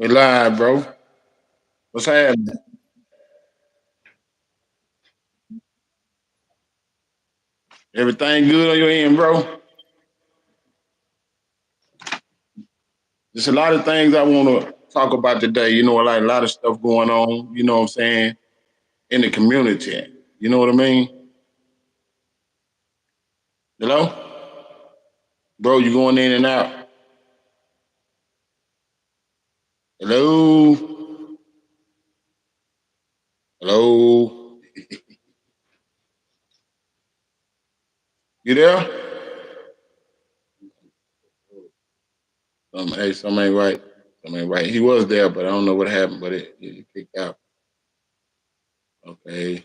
We live, bro. What's happening? Everything good on your end, bro? There's a lot of things I want to talk about today. Like a lot of stuff going on, you know what I'm saying, in the community. You know what I mean? Hello? Bro, you going in and out. Hello? Hello? You there? Something ain't right. Something ain't right. He was there, but I don't know what happened, but it kicked out. Okay.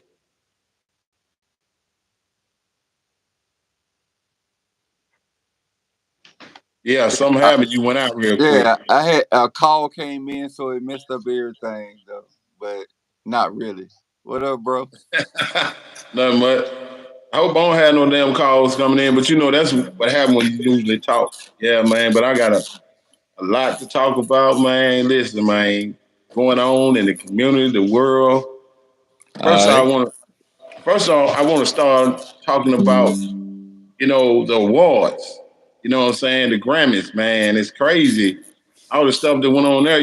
Yeah, something I, happened. You went out real quick. yeah, I had a call came in, so it messed up everything though. But not really. What up, bro? Nothing much. I hope I don't have no damn calls coming in, but that's what happens when you usually talk. Yeah, man. But I got a lot to talk about, man. Listen, man, going on in the community, the world. All First, I right. want first of all, I want to start talking about the awards. You know what I'm saying? The Grammys, man. It's crazy. All the stuff that went on there.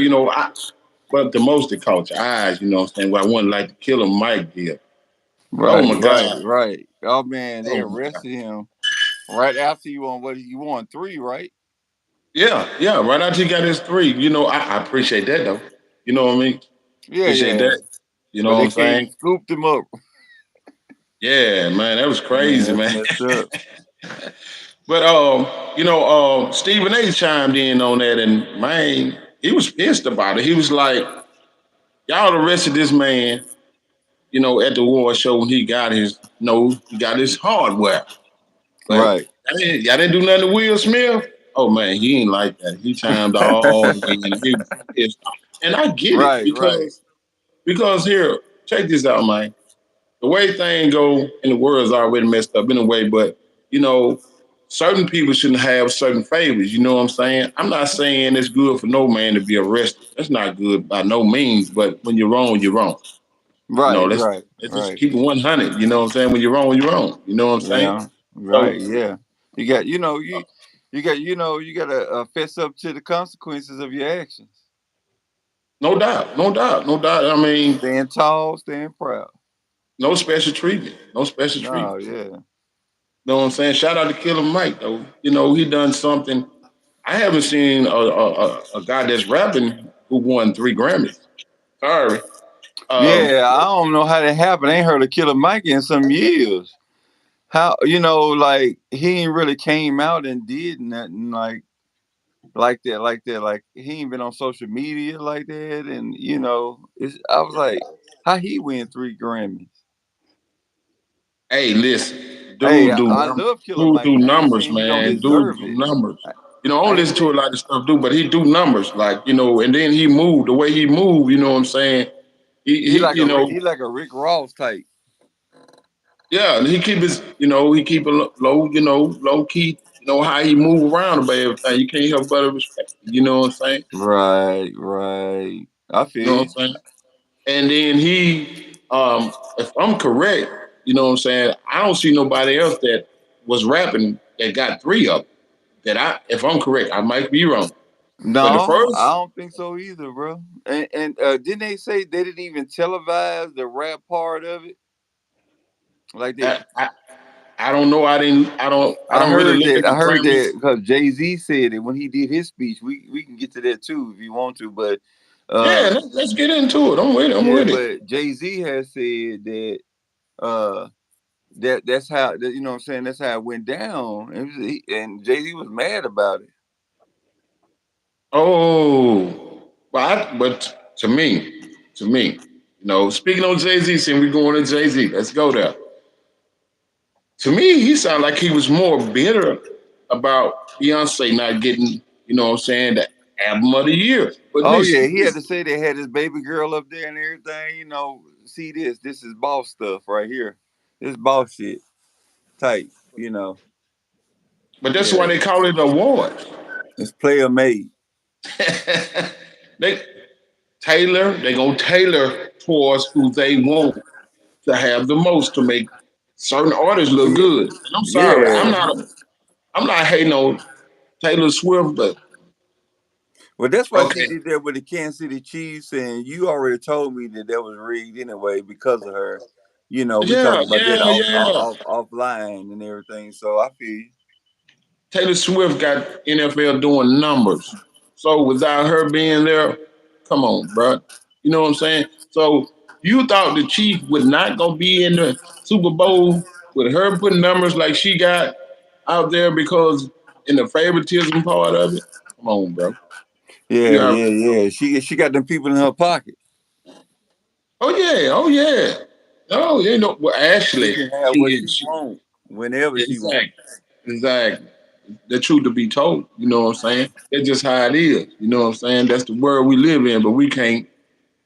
But the most that caught your eyes. You know what I'm saying? What I wouldn't like to kill him, Mike did. Oh Right, my right, God. right. Oh man, they Oh my God. arrested him right after you won. What you won 3, right? Yeah, yeah. Right after he got his three, I appreciate that though. You know what I mean? Yeah, Appreciate yeah. that. You know But what they I'm came saying? scooped him up. Yeah, man, that was Man, crazy, that's man. messed up. But Stephen A. chimed in on that, and man, he was pissed about it. He was like, "Y'all arrested this man, at the award show when he got his, he got his hardware, but Right. y'all didn't do nothing to Will Smith." Oh man, he ain't like that. He chimed all the way in. He was pissed off, and I get it Right, right. because here, check this out, man. The way things go in the world is already messed up anyway, but you know, certain people shouldn't have certain favors. You know what I'm saying? I'm not saying it's good for no man to be arrested. That's not good by no means. But when you're wrong, you're wrong. Right, Let's right, let's just right. keep it 100. You know what I'm saying? When you're wrong, you're wrong. You know what I'm saying? Yeah. Right, So yeah. You got you got to fess up to the consequences of your actions. no doubt, no doubt, no doubt. I mean, Stand tall, stand proud. no special treatment. No special No, treatment. yeah. You know what I'm saying? Shout out to Killer Mike though. He done something. I haven't seen a guy that's rapping who won 3 Grammys. Sorry. Um, Yeah, I don't know how that happened. I ain't heard of Killer Mike in some years. How like he ain't really came out and did nothing like that, like that. Like he ain't been on social media like that, and I was like, how he win 3 Grammys? hey, listen, Hey, dude do I numbers. love Killer Dude Mike. do I ain't numbers, saying he don't man. Dude deserve do it. numbers. I, I don't I ain't listen to a saying lot of stuff, dude, but he do numbers, like and then he moved the way he moved. You know what I'm saying? he He like a he like a Rick Ross type. yeah, he keep he keep it low, low key. How he move around about everything. You can't help but respect. You know what I'm saying? Right, right. I You know feel what you. I'm saying? And then if I'm correct, you know what I'm saying, I don't see nobody else that was rapping that got 3 of them. If I'm correct, I might be wrong. But the No, I first, don't think so either, bro. And didn't they say they didn't even televise the rap part of it? Like they, I, I, I don't know. I I don't really heard look that. at the I heard that Grammys. because Jay-Z said it when he did his speech. We can get to that too if you want to, but Yeah, uh, let's get into it. I'm with it. I'm yeah, with it. but Jay-Z has said that uh that's how that, what I'm saying, that's how it went down, and Jay-Z was mad about it. Oh, but to me, speaking on Jay Z, saying we going to Jay Z. Let's go there. To me, he sounded like he was more bitter about Beyonce not getting, what I'm saying, the album of the year. But Oh yeah, listen, he had to say they had his baby girl up there and everything. See this is boss stuff right here. This boss shit type. but that's why Yeah, they call it an award. it's player made. they They're gonna tailor towards who they want to have the most to make certain artists look Yeah, good. And I'm sorry, yeah. I'm not hating on Taylor Swift, but Well, that's why she okay. did that with the Kansas City Chiefs, and you already told me that that was rigged anyway because of her. You know, we Yeah, talked about that yeah, yeah. offline and everything. So I feel you. Taylor Swift got NFL doing numbers. So without her being there, come on, bro. You know what I'm saying? So you thought the Chief would not go be in the Super Bowl with her putting numbers like she got out there because in the favoritism part of it? Come on, bro. You Yeah, have yeah, yeah. She got them people in her pocket. oh yeah. Oh, you know, well She actually can have she what she is want whenever she want. exactly. Exactly. The truth to be told, you know what I'm saying? That's just how it is. You know what I'm saying? That's the world we live in, but we can't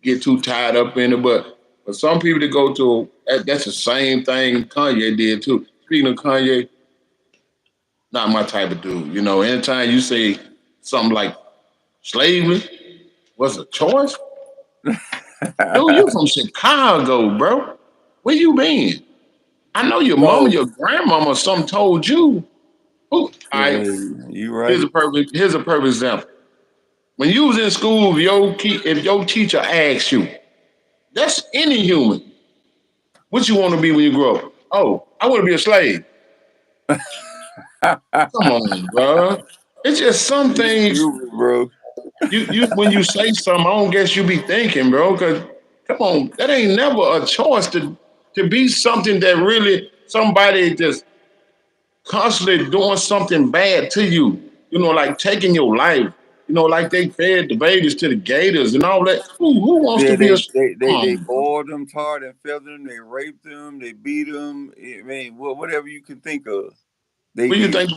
get too tied up in it. But for some people to go to that's the same thing Kanye did too. Speaking of Kanye, not my type of dude. You know, anytime you say something like slavery was a choice, dude, you from Chicago, bro. Where you been? I know your mama, So your grandmama, something told you. Who? yeah, I you right. here's a perfect example. When you was in school, if your teacher asked you, that's any human, what you want to be when you grow up? Oh, I want to be a slave. Come on, bro. It's just some You things stupid, bro. you when you say something, I don't guess you be thinking, bro. Cause come on, that ain't never a choice to be something that really somebody just constantly doing something bad to you. You know, like taking your life. You know, like they fed the babies to the gators and all that. Who wants to Yeah, be a come they on, bro. boiled them, tarred and feathered them, they raped them, they beat them. I mean, whatever you can think of, they Where you did. think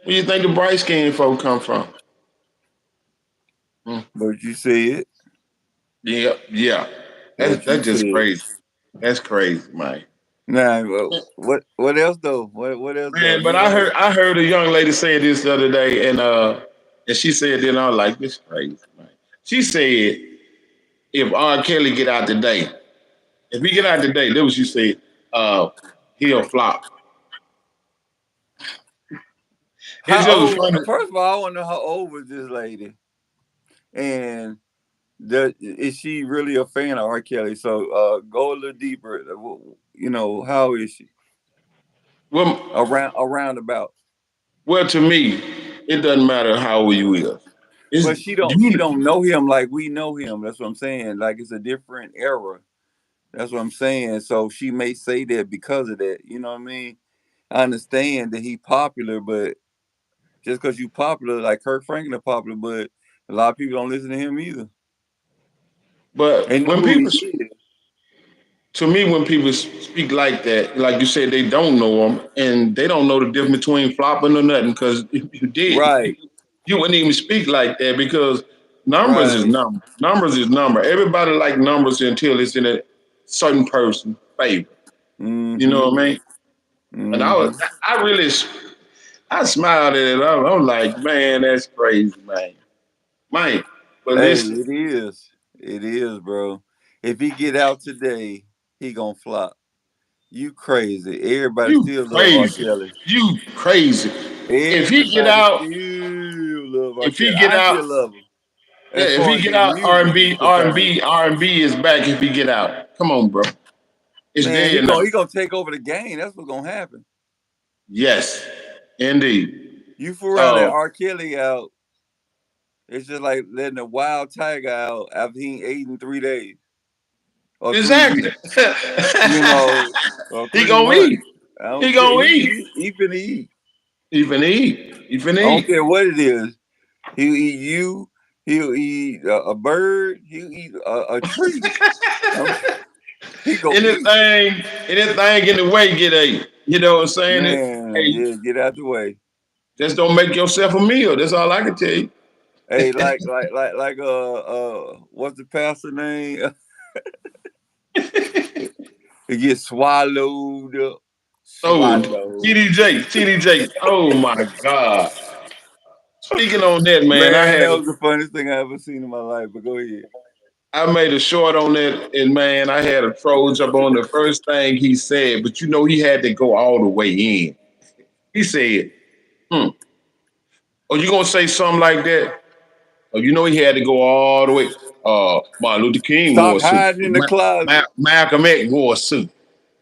where you think the bright skinned folk come from? Hmm. But you said, Yeah, yeah. but you That's just said. crazy. That's crazy, man. Nah, what else though? What else though? Man, but You ain't heard. I heard a young lady say this the other day, and she said, then I was like, this crazy, man. She said, if R. Kelly get out today, if he get out today, that was she said, uh, he'll flop. It's How just old? funny. First of all, I want to know how old was this lady, and is she really a fan of R. Kelly? So go a little deeper. You know, how old is she? Well, Around about. well, to me, it doesn't matter how old you is. It's But she don't know him like we know him. That's what I'm saying. Like it's a different era. That's what I'm saying. So she may say that because of that. You know what I mean? I understand that he popular, but just because you popular, like Kirk Franklin popular, but a lot of people don't listen to him either. They but know when who he people is. to me, when people speak like that, like you said, they don't know them and they don't know the difference between flopping or nothing. Because if you did, Right, you wouldn't even speak like that because numbers is right. number. Numbers is number. Everybody like numbers until it's in a certain person favor. You know Mm-hmm. what I mean? And Mm-hmm. I really, I smiled at it. I'm like, man, that's crazy, man. But Hey, listen, it is. It is, bro. If he get out today, he gonna flop. You crazy. Everybody you still love R. crazy, Kelly. you crazy. If he get Everybody out, still love R. if Kelly. he get I out. still love him. Yeah, As if far he as get his out, R and music is B, R and concerned. B, R and B is back. If he get out, come on, bro, it's Man, dead now. he gonna take over the game. That's what's gonna happen. Yes, indeed. You fool around that Oh, R. Kelly out, it's just like letting a wild tiger out after he ain't ate in 3 days or three exactly. weeks. You know, or He 3 months. gonna eat. I He don't care. gonna eat. He finna eat. He finna eat. He finna I don't eat. care what it is. He'll eat you. He'll eat a bird. He'll eat a tree. Um, he go eat. Anything in the way get ate. You know what I'm saying? Man, Hey, yeah, get out the way. just don't make yourself a meal. That's all I can tell you. Hey, what's the pastor name? It gets swallowed up. Oh, Swallowed. TDJ. Oh my God. Speaking on that, man, I Man, had that was the funniest thing I ever seen in my life. But go ahead. I made a short on that, and man, I had a troll jump on the first thing he said, but you know he had to go all the way in. He said, "Hmm, oh, you gonna say something like that?" Oh, you know he had to go all the way. Martin Luther King wore Stop a suit. hiding in the closet. Malcolm X wore a suit.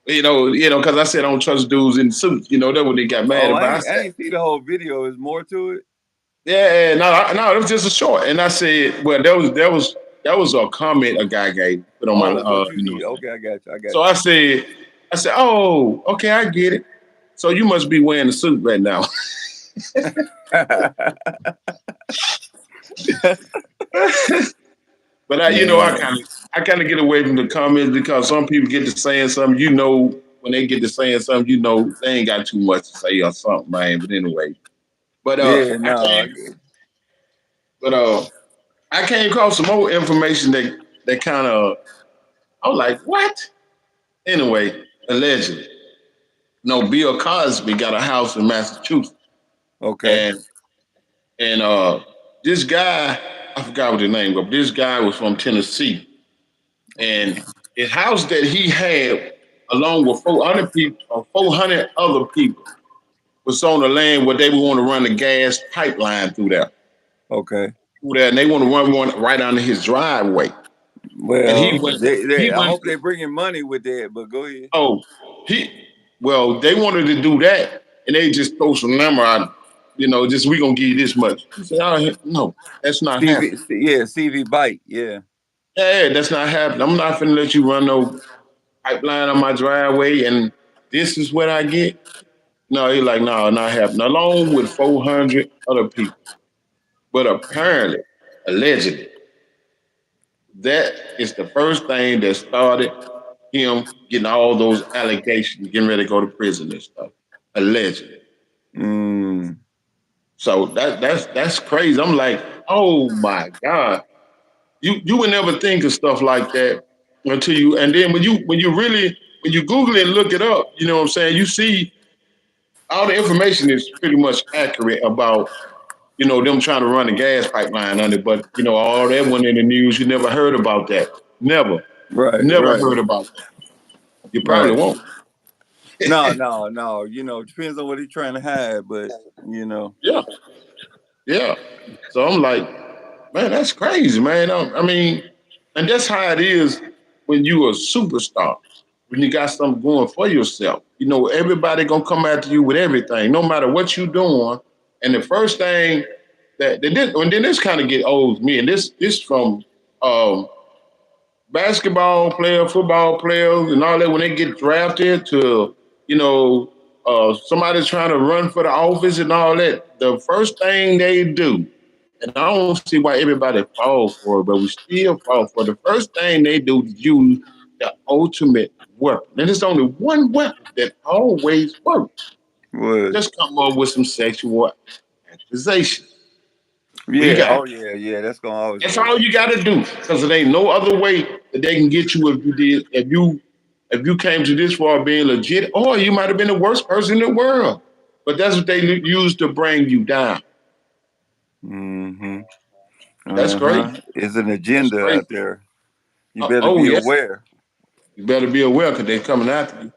Because I said I don't trust dudes in suits. That's what they got mad Oh, about. I I said, ain't see the whole video. There's more to it. yeah, no, it was just a short. And I said, well, that was a comment a guy gave put on my, Oh, what you you know. see? Okay, I got you. I So got I said, oh, okay, I get it. So you must be wearing a suit right now. you. But I Man. kind of get away from the comments because some people get to saying something. When they get to saying something, they ain't got too much to say or something, man. But anyway, but Yeah, I no. came, but I came across some more information that kind of I was like, what? Anyway, allegedly, no, Bill Cosby got a house in Massachusetts, Okay. and and this guy, I forgot what the name, but this guy was from Tennessee, and his house that he had, along with 400 people, or 400 other people, was on the land where they would want to run the gas pipeline Okay. through there, and they want to run one right under his driveway. And he Well, went, he I went, hope they're bringing money with that. But go ahead. oh, he, well, they wanted to do that, and they just throw some number out, just we gonna give you this much. He said, oh, no, that's not happening. Yeah, CV bite. Yeah. Yeah, that's not happening. I'm not finna let you run no pipeline on my driveway, and this is what I get. No, he's like, no, not happening. Along with 400 other people. But apparently, allegedly, that is the first thing that started him getting all those allegations, getting ready to go to prison and stuff. Allegedly. Mm. So that's crazy. I'm like, oh my God. You would never think of stuff like that until you, and then when you Google it and look it up, you know what I'm saying, you see all the information is pretty much accurate about them trying to run a gas pipeline under, but all that went in the news. You never heard about that. Never, Right. never Right. heard about that. You probably Right. won't. No. No. No. Depends on what he's trying to hide. But you know. Yeah, yeah. So I'm like, man, that's crazy, man. I mean, and that's how it is when you a superstar. When you got something going for yourself, everybody gonna come after you with everything, no matter what you doing. And the first thing and then this kind of get old to me, and this from um, basketball players, football players, and all that when they get drafted to somebody's trying to run for the office and all that. The first thing they do, and I don't see why everybody falls for it, but we still fall for it. The first thing they do is use the ultimate weapon. And there's only one weapon that always works. What? Just come up with some sexual accusation. What you Yeah. got? Oh yeah. Yeah. That's gonna always That's work. all you got to do, because it ain't no other way that they can get you if you came to this far being legit, or you might have been the worst person in the world. But that's what they use to bring you down. Mm-hmm. That's great. It's an That's agenda great. out there. You better Oh be yeah, aware. you better be aware because they're coming after you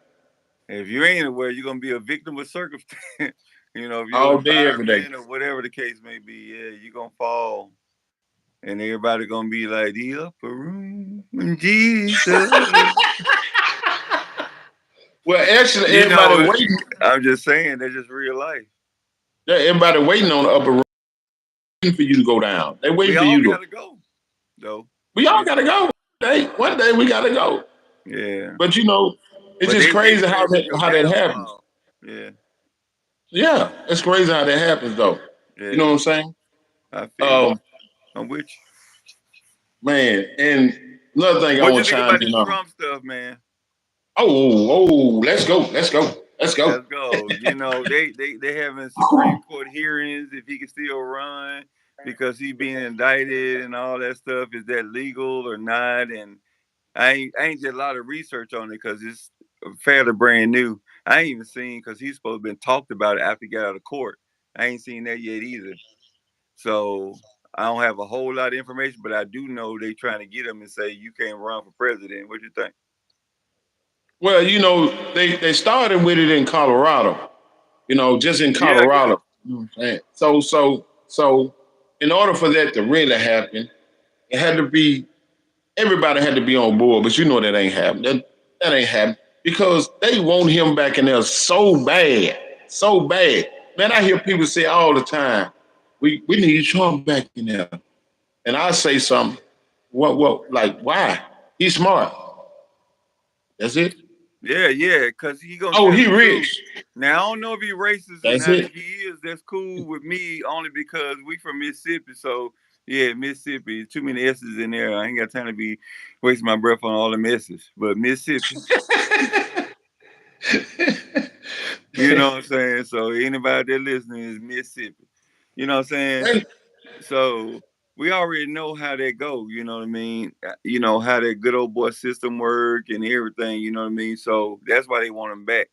If you ain't aware, you're gonna be a victim of circumstance. If you're all a day, every day. fireman or whatever the case may be, yeah, you're gonna fall. And everybody gonna be like the upper room, Jesus. Well, actually, You everybody know, waiting. I'm just saying that's just real life. Yeah, everybody waiting on the upper room, waiting for you to go down. They We waiting for all you to. gotta go, though. We all We gotta go. One day we gotta go. Yeah. But it's But just they crazy pray how for that your how that happens. downfall. Yeah. Yeah, it's crazy how that happens though. You know what Yeah. I'm saying? I feel you. Um, I'm with you. man, and another thing I What you want to think chime about in this on. Trump stuff, man? Oh, let's go, let's go, let's go. Let's go. They having Supreme Court hearings if he can still run because he being indicted and all that stuff. Is that legal or not? And I ain't did a lot of research on it because it's fairly brand new. I ain't even seen because he's supposed to been talked about it after he got out of court. I ain't seen that yet either. So I don't have a whole lot of information, but I do know they trying to get him and say you can't run for president. What you think? Well, they started with it in Colorado. Just in Yeah, yeah, Colorado. You know what I'm saying? So in order for that to really happen, it had to be everybody had to be on board. But that ain't happening. That ain't happening because they want him back in there so bad, so bad. Man, I hear people say all the time, "We need Trump back in there," and I say something. What? Like why? He's smart. That's it. yeah. Cause he gonna Oh, tell the he truth. rich. Now I don't know if he racist or That's not. it. If he is, that's cool with me. Only because we from Mississippi, so yeah, Mississippi. Too many S's in there. I ain't got time to be wasting my breath on all the S's. But Mississippi, you know what I'm saying. So anybody that listening is Mississippi. You know what I'm saying. Hey, So we already know how that go. You know what I mean. You know how that good old boy system work and everything. You know what I mean. So that's why they want him back.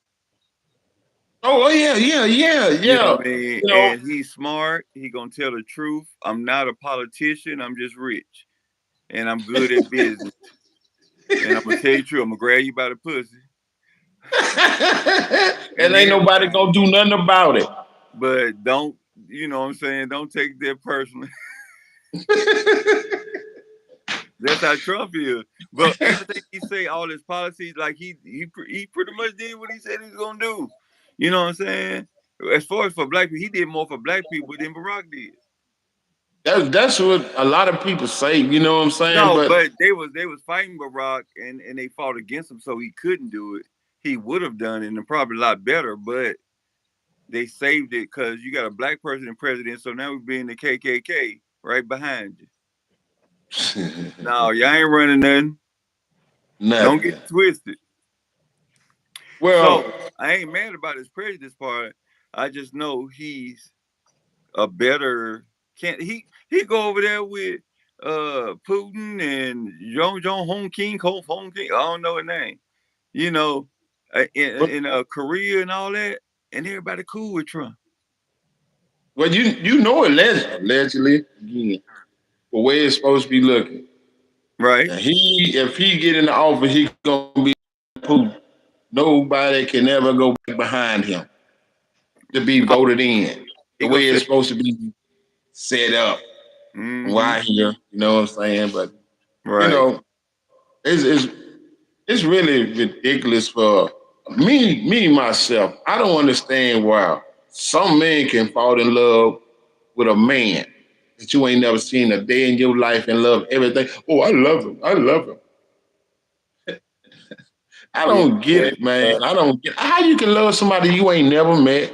oh yeah, yeah, yeah, You know yeah. what I mean? You know, And he's smart. He gonna tell the truth. I'm not a politician. I'm just rich, and I'm good at business. And I'm gonna tell you the truth. I'm gonna grab you by the pussy and and ain't nobody everything. gonna do nothing about it. But don't, you know what I'm saying? Don't take that personally. That's how Trump is. But everything he say, all his policies, like he pretty much did what he said he was gonna do. You know what I'm saying? As far as for black people, he did more for black people than Barack did. That's what a lot of people say. You know what I'm saying? No, But but they was fighting Barack and they fought against him, so he couldn't do it. He would have done it and probably a lot better, but they saved it because you got a black person in president, so now we're being the KKK right behind you. No, y'all ain't running nothing. Don't get nothing. it twisted. Well, So I ain't mad about his prejudice part. I just know he's a better can't he go over there with Putin and Jong Hong King, Hong King, I don't know his name. You know, but in Korea and all that, and everybody cool with Trump, well, you know allegedly again the way it's supposed to be looking. right? And if he get in the office, he gonna be Putin. Nobody can ever go back behind him to be No, voted in he the gonna way say, it's supposed to be set up. mm-hmm, Why here? You know what I'm saying? But you right. know, it's it's, it's really ridiculous for me myself. I don't understand why some men can fall in love with a man that you ain't never seen a day in your life and love everything. Oh, I love him. I love him. I Yeah, don't get it, man. I don't get how you can love somebody you ain't never met,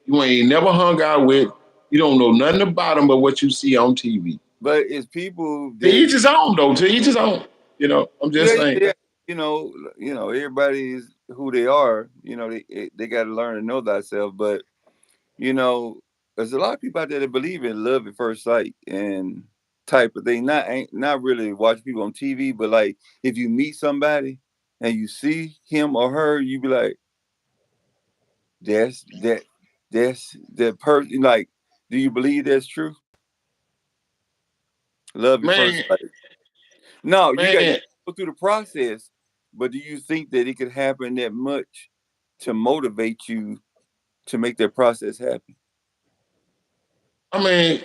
you ain't never hung out with, you don't know nothing about them but what you see on TV. but it's people To that each his own, though. To each his own. I'm yeah, just saying. yeah, everybody's who they are. They got to learn to know thyself, but you know, there's a lot of people out there that believe in love at first sight and type of thing. Not really watching people on TV, but like if you meet somebody and you see him or her, you be like, that's that person. Like, do you believe that's true? Love at first Man, sight. No, you man, got to go through the process, but do you think that it could happen that much to motivate you to make that process happen? I mean,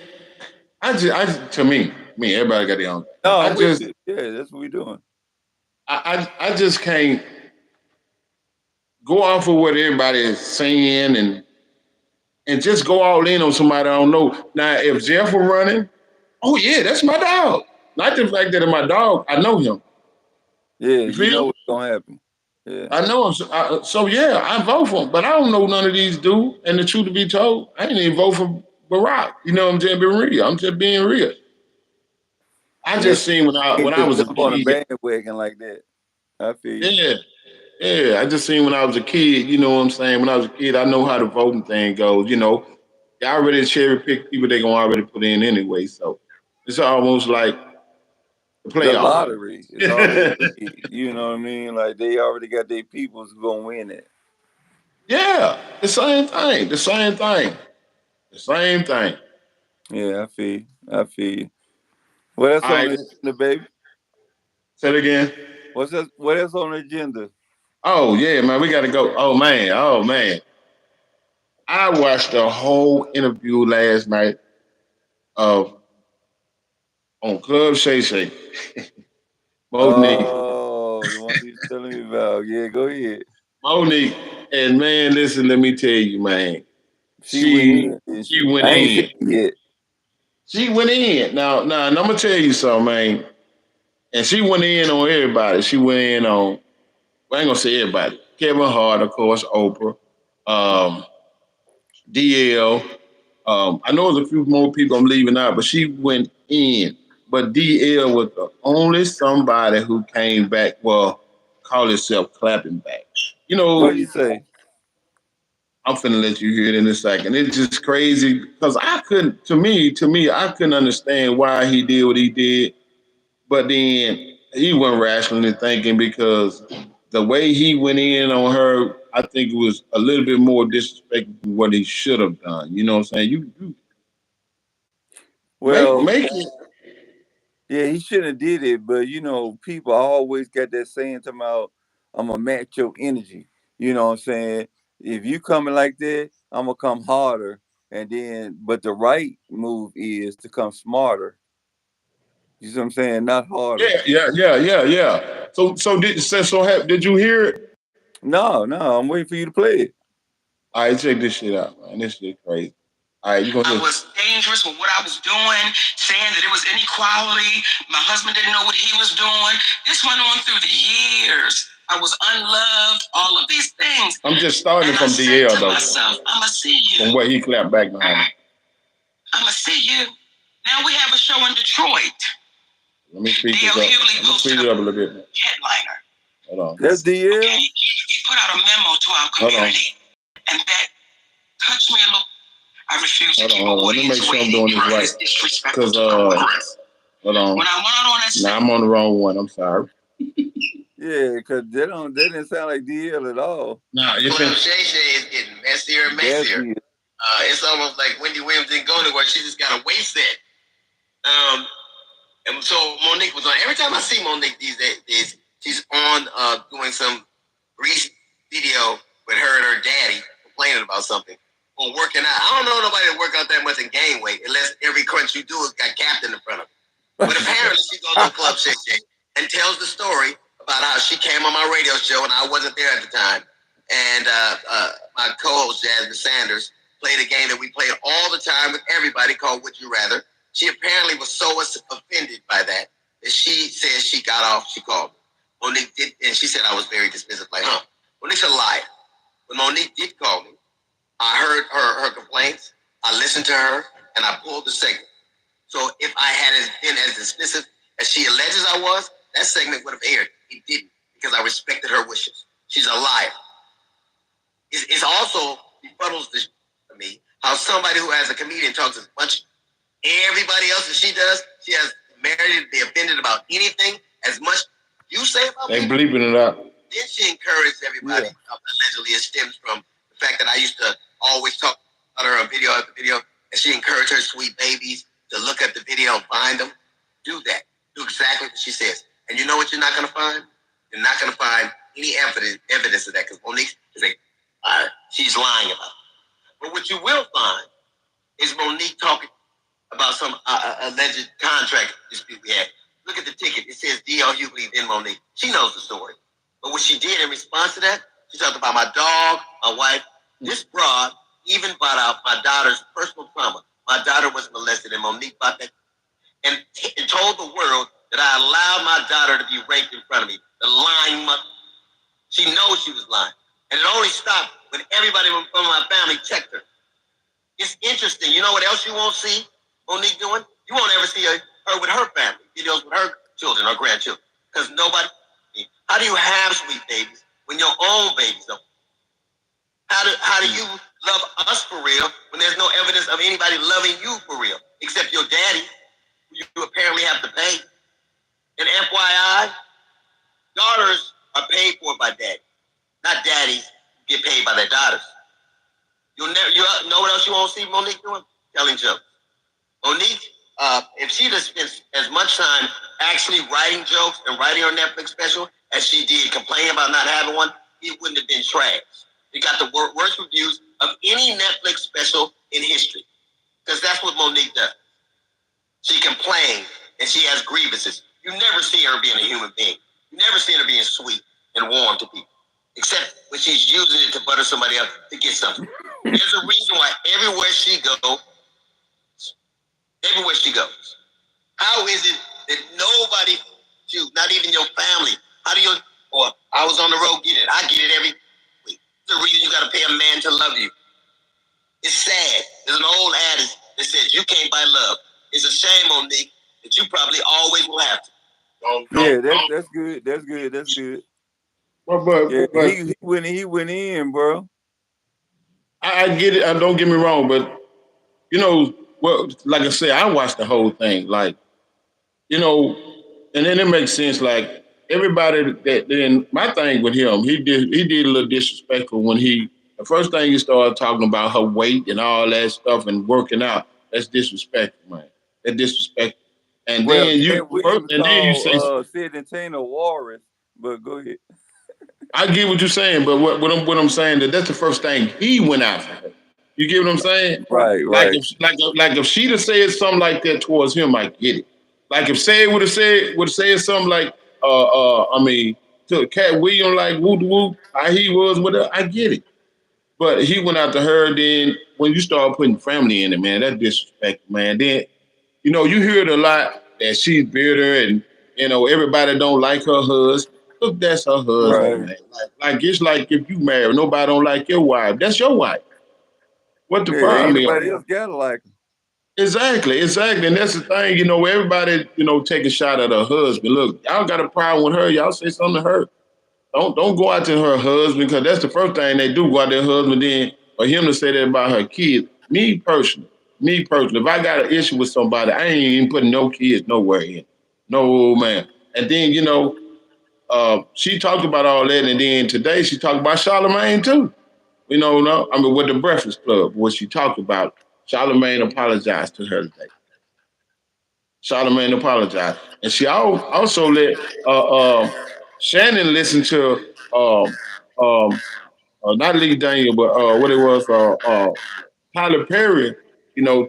to me, everybody got their own. No, I I'm with just, you. Yeah, that's what we're doing. I just can't go off of what everybody is saying and just go all in on somebody I don't know. Now, if Jeff were running, oh yeah, that's my dog. Not the fact that it's my dog, I know him. Yeah, You you know feel? what's gonna happen. Yeah. I know him. So yeah, I vote for him. But I don't know none of these dudes. And the truth to be told, I didn't even vote for Barack. You know, I'm just being real. I'm just being real. I Yeah. just seen when Can't I just was a jump on a kid. bandwagon like that. I feel you. Yeah, yeah. I just seen when I was a kid. You know what I'm saying? When I was a kid, I know how the voting thing goes. They already cherry pick people they gonna already put in anyway. So it's almost like the The playoff. lottery is already rigged. You know what I mean? Like they already got their peoples who gonna win it. Yeah, the same thing. The same thing. The same thing. Yeah, I feel you. I feel you. What else All on right, the agenda, baby? say it again. What's that? What else on the agenda? Oh yeah, man, we gotta go. Oh man. I watched the whole interview last night of on Club Shay Shay, Monique. Oh, the one you was telling me about. Yeah, go ahead. Monique, and man, listen, let me tell you, man. She went She in, didn't she she? went I ain't in. seen it yet. She went in. Now, and I'm gonna tell you something, man. And she went in on everybody. She went in on, well, I ain't gonna say everybody. Kevin Hart, of course, Oprah, um, DL. I know there's a few more people I'm leaving out, but she went in. But DL was the only somebody who came back, well, call herself clapping back. You What know, you say? I'm finna let you hear it in a second. It's just crazy because I couldn't, to me, I couldn't understand why he did what he did. But then he wasn't rationally thinking because the way he went in on her, I think it was a little bit more disrespectful than what he should have done. You know what I'm saying? You Well, make it. yeah, he shouldn't have did it, but people always got that saying to about I'm gonna match your energy. You know what I'm saying? If you coming like that, I'm gonna come harder. And then, but the right move is to come smarter. You see what I'm saying? Not harder. Yeah. Did you hear it? No, no, I'm waiting for you to play it. All right, check this shit out, man. This shit crazy. All right, you gonna? I was dangerous with what I was doing, saying that it was inequality. My husband didn't know what he was doing. This went on through the years. I was unloved. All of these things. I'm just starting from DL though. Myself, I'ma see you. From what he clapped back behind. I'ma see you. Now we have a show in Detroit. Let me speed this up. Let me speed it up a little bit. Headliner. Hold on. That's Okay, DL. he put out a memo to our community, and that touched me a little. I refuse to keep a audience waiting. You are as disrespectful to Congress. Hold on. When I went out on that stage, I'm on the wrong one. I'm sorry. Yeah, because they didn't sound like DL at all. Nah, it's Club Shay Shay is getting messier and That's messier. DL. It's almost like Wendy Williams didn't go anywhere. She just got a waist set. Um, and so Monique was on. Every time I see Monique these days, she's on doing some recent video with her and her daddy complaining about something. Or working out. I don't know nobody that work out that much and gain weight unless every crunch you do has got Captain in front of it. But apparently she goes on Club Shay Shay and tells the story about how she came on my radio show and I wasn't there at the time. And my co-host Jasmine Sanders played a game that we played all the time with everybody called Would You Rather. She apparently was so offended by that she said she got off. She called me. Monique did, and she said I was very dismissive. Like, Monique's a liar. When Monique did call me, I heard her complaints. I listened to her, and I pulled the segment. So if I had been as dismissive as she alleges I was, that segment would have aired. It didn't because I respected her wishes. She's a liar. It's also befuddles to me how somebody who has a comedian talks as much everybody else that she does. She has married to be offended about anything as much you say about me. They bleeping it out. Then she encouraged everybody. Yeah. Allegedly, it stems from the fact that I used to always talk about her on video after video, and she encouraged her sweet babies to look at the video and find them. Do that. Do exactly what she says. And you know what you're not going to find? You're not going to find any evidence of that because Monique is she's lying about it. But what you will find is Monique talking about some alleged contract dispute we had. Look at the ticket. It says D.L. Hughley and Monique. She knows the story. But what she did in response to that, she talked about my dog, my wife. This broad even brought out my daughter's personal trauma. My daughter was molested, and Monique brought that and told the world that I allowed my daughter to be raped in front of me. The lying mother. She knows she was lying. And it only stopped when everybody from my family checked her. It's interesting. You know what else you won't see Monique doing? You won't ever see her with her family, videos with her children or grandchildren. Because nobody, how do you have sweet babies when your own babies don't? How do you love us for real when there's no evidence of anybody loving you for real, except your daddy, who you apparently have to pay? And FYI, daughters are paid for by daddy, not daddies get paid by their daughters. You know what else you won't see Monique doing? Telling jokes. Monique, if she'd have spent as much time actually writing jokes and writing her Netflix special as she did complaining about not having one, it wouldn't have been trash. It got the worst reviews of any Netflix special in history because that's what Monique does. She complains and she has grievances. You never see her being a human being. You never see her being sweet and warm to people, except when she's using it to butter somebody up to get something. There's a reason why everywhere she goes, how is it that nobody, you, not even your family, how do you, or I was on the road, get it, I get it every week. There's a reason you got to pay a man to love you. It's sad. There's an old adage that says you can't buy love. It's a shame, Monique, that you probably always will have to. Yeah, that's good. That's good. That's good. But Yeah, but he went in, bro. I get it. I don't get me wrong, but you know, well, like I said, I watched the whole thing. Like, you know, and then it makes sense. Like everybody that then my thing with him, he did a little disrespectful when he the first thing he started talking about her weight and all that stuff and working out. That's disrespectful, man. That's disrespectful. And Well, then Cat you first, Williams and then you say, called Sid and Tina Warren, but go ahead. I get what you're saying, but what I'm saying that's the first thing he went after her. You get what I'm saying? Right, Like right. if like if she'd have said something like that towards him, I get it. Like if Say would have said something like I mean to Cat Williams like whoop whoop how he was with her, I get it. But he went after her. Then when you start putting family in it, man, that's disrespect, man. Then you hear it a lot that she's bitter and everybody don't like her husband. Look, that's her husband, Right. man. Like it's like if you marry, nobody don't like your wife. That's your wife. What the Yeah, ain't problem is? nobody else got it like him. Exactly. And that's the thing, everybody, take a shot at her husband. Look, y'all got a problem with her, y'all say something to her. Don't go out to her husband because that's the first thing they do, go out to their husband, then for him to say that about her kids. Me personally, if I got an issue with somebody, I ain't even putting no kids nowhere in. No man. And then, she talked about all that, and then today she talked about Charlemagne too. No, I mean with the Breakfast Club, what she talked about. Charlemagne apologized to her today. Charlemagne apologized, and she also let Shannon listen to um, not Lee Daniel, but what it was, Tyler Perry.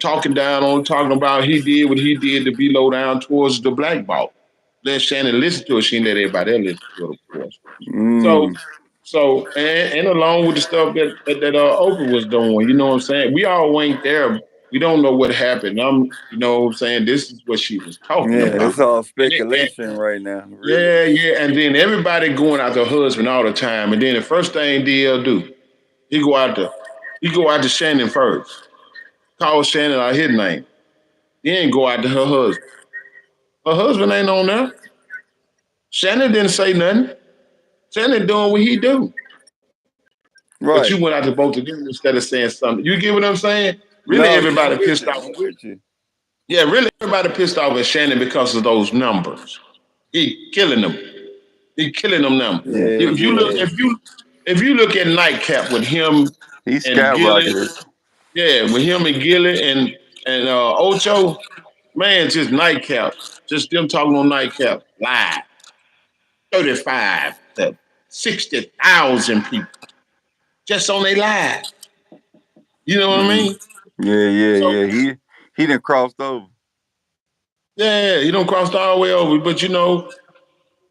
Talking down on, talking about he did what he did to be low down towards the black ball. Let Shannon listen to it. She didn't let everybody else listen to it, of course. So, Mm. and along with the stuff that Oprah was doing, you know what I'm saying? We all ain't there. We don't know what happened. What I'm saying, this is what she was talking Yeah, about. it's all And speculation right now, really. yeah, yeah, and then everybody going after her husband all the time, and then the first thing DL do, he go out to he go out to Shannon first, call Shannon out his name, then go out to her husband. Her husband ain't on there. Shannon didn't say nothing. Shannon doing what he do, but you Right. went out to both of them instead of saying something. You get what I'm saying? Really, No, yeah, I'm everybody with pissed you. off. I'm with you. Yeah, really, everybody pissed off at Shannon because of those numbers. He killing them. He killing them now. Yeah, If you look, yeah. if you look at Nightcap with him He and Gilly, skyrocketed. yeah, with him and Gilly and Ocho, man, just Nightcap, just them talking on Nightcap live, 35 to 60,000 people just on their live. You know what I Mm. mean? Yeah, yeah, So yeah. He done crossed over. yeah, you don't cross all the way over, but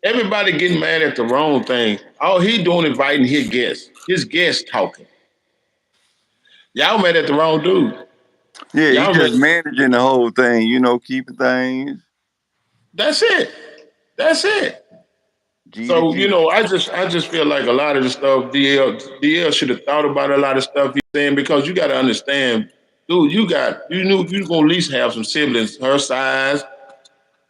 everybody getting mad at the wrong thing. All he doing is inviting his guests talking. Y'all mad at the wrong dude. Yeah, he Y'all mad. just managing the whole thing, keeping things That's it. That's it. G to So G. I just feel like a lot of the stuff DL should have thought about a lot of stuff he's saying because you got to understand, dude. You knew you gonna at least have some siblings her size.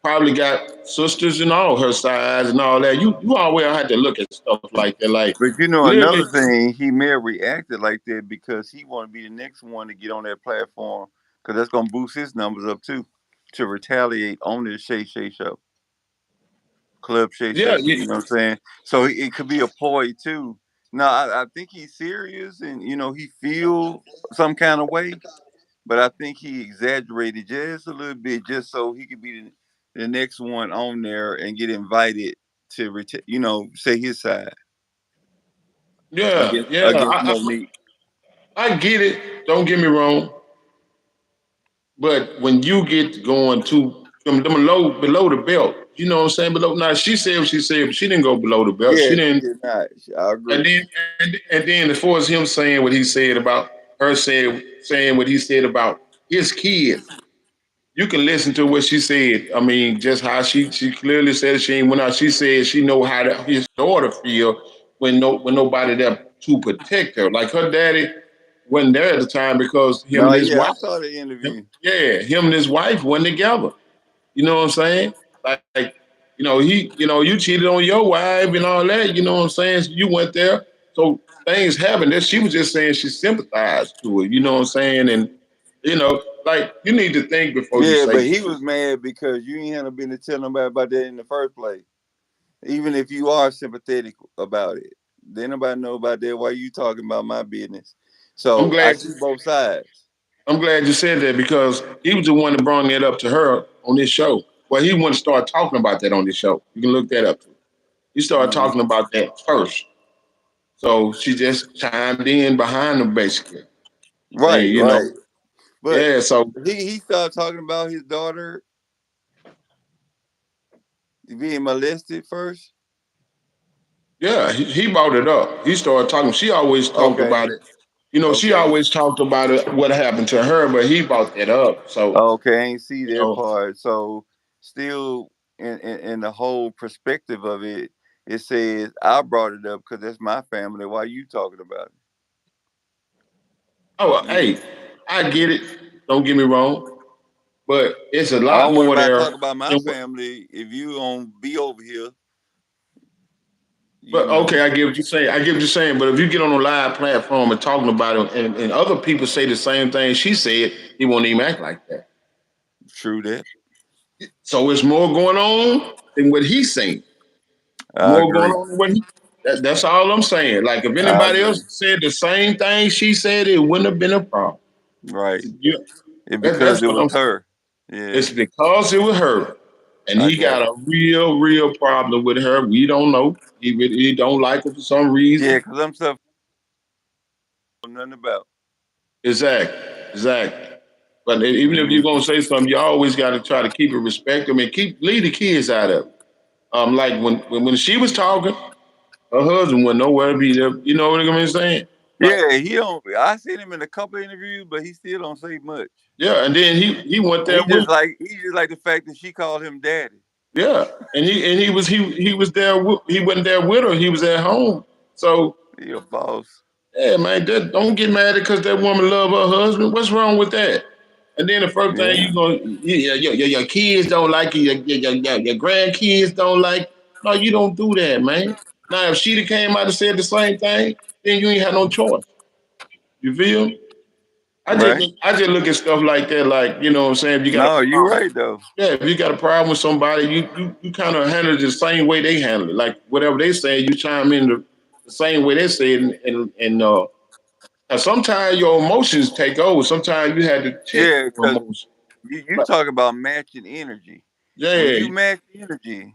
Probably got sisters and all her size and all that. You always have to look at stuff like that. Like But literally, another thing, he may have reacted like that because he want to be the next one to get on that platform because that's gonna boost his numbers up too to retaliate on this Shay Shay show, Club Shay yeah, Shay. You know what I'm saying? So it could be a ploy too. Now I think he's serious and he feel some kind of way, but I think he exaggerated just a little bit, just so he could be the next one on there and get invited to, say his side Yeah, yeah. against Monique. I get it. Don't get me wrong. But when you get going to them below the belt, you know what I'm saying? Below now she said what she said, but she didn't go below the belt. She Yeah, she didn't did not. I and agree. then as far as him saying what he said about her saying what he said about his kids, you can listen to what she said. I mean, just how she clearly said she ain't went out. She said she know how his daughter feel when nobody there to protect her. Like her daddy wasn't there at the time because him No, and his yeah, wife, I saw the interview. him and his wife wasn't together. You know what I'm saying? Like, you cheated on your wife and all that. You know what I'm saying? So you went there, so things happened. That she was just saying she sympathized to it. You know what I'm saying? And like you need to think before you Yeah, say but he something. was mad because you ain't had no business telling nobody about that in the first place. Even if you are sympathetic about it, then nobody know about that. Why you talking about my business? I'm So I glad. see both sides. I'm glad you said that because he was the one that brought that up to her on this show. Well, he wouldn't start talking about that on this show. You can look that up. He started Mhm. talking about that first. So she just chimed in behind him, basically, saying, Right, right. But yeah. So he started talking about his daughter being molested first. yeah, he brought it up. He started talking. She always talked about Okay, it. She okay, always talked about it, what happened to her, but he brought that up. So, okay. I ain't see you that know, part. So still, in the whole perspective of it, it says I brought it up because that's my family. Why you talking about oh, it? hey, I get it. Don't get me wrong, but it's a I lot don't worry more about there talking about my than what. family. If you gonna be over here, you But okay, know. I get what you're saying. I get what you're saying. But if you get on a live platform and talking about it, and other people say the same thing she said, he won't even act like that. True that. So it's more going on than what he's saying. I More going agree. on than what he. That's all I'm saying. Like if I anybody else agree. said the same thing she said, it wouldn't have been a problem. Right. Yeah, It that's because it what was I'm saying. her. Yeah, It's because it was her, and I he got got you. a real problem with her. We don't know. He don't like her for some Yeah, reason. because I'm stuff I know nothing about. Exactly, exactly. But even if you're Mm. gonna say something, you always got to try to keep it respect. I mean, leave the kids out of it. Like when she was talking, her husband wasn't nowhere to be there. You know what I'm saying? Like, Yeah, he don't. I seen him in a couple of interviews, but he still don't say much. yeah, and then he went there with, He just like the fact that she called him daddy. yeah, and he was there. He wasn't there with her. He was at home. So He a boss. yeah, man, don't get mad because that woman love her husband. What's wrong with that? And then the first thing Yeah, you gonna, your kids don't like you, your grandkids don't like. No, you don't do that, man. Now, if she came out and said the same thing, then you ain't had no choice. You feel? right. I just look at stuff like that, like you know what I'm saying. If you got a No, you problem, right though. yeah, if you got a problem with somebody, you kind of handle it the same way they handle it. Like whatever they say, you chime in the same way they say it, and sometimes your emotions take over. Sometimes you had to check Yeah, your because emotions. you But talk about matching energy. When yeah, you match energy,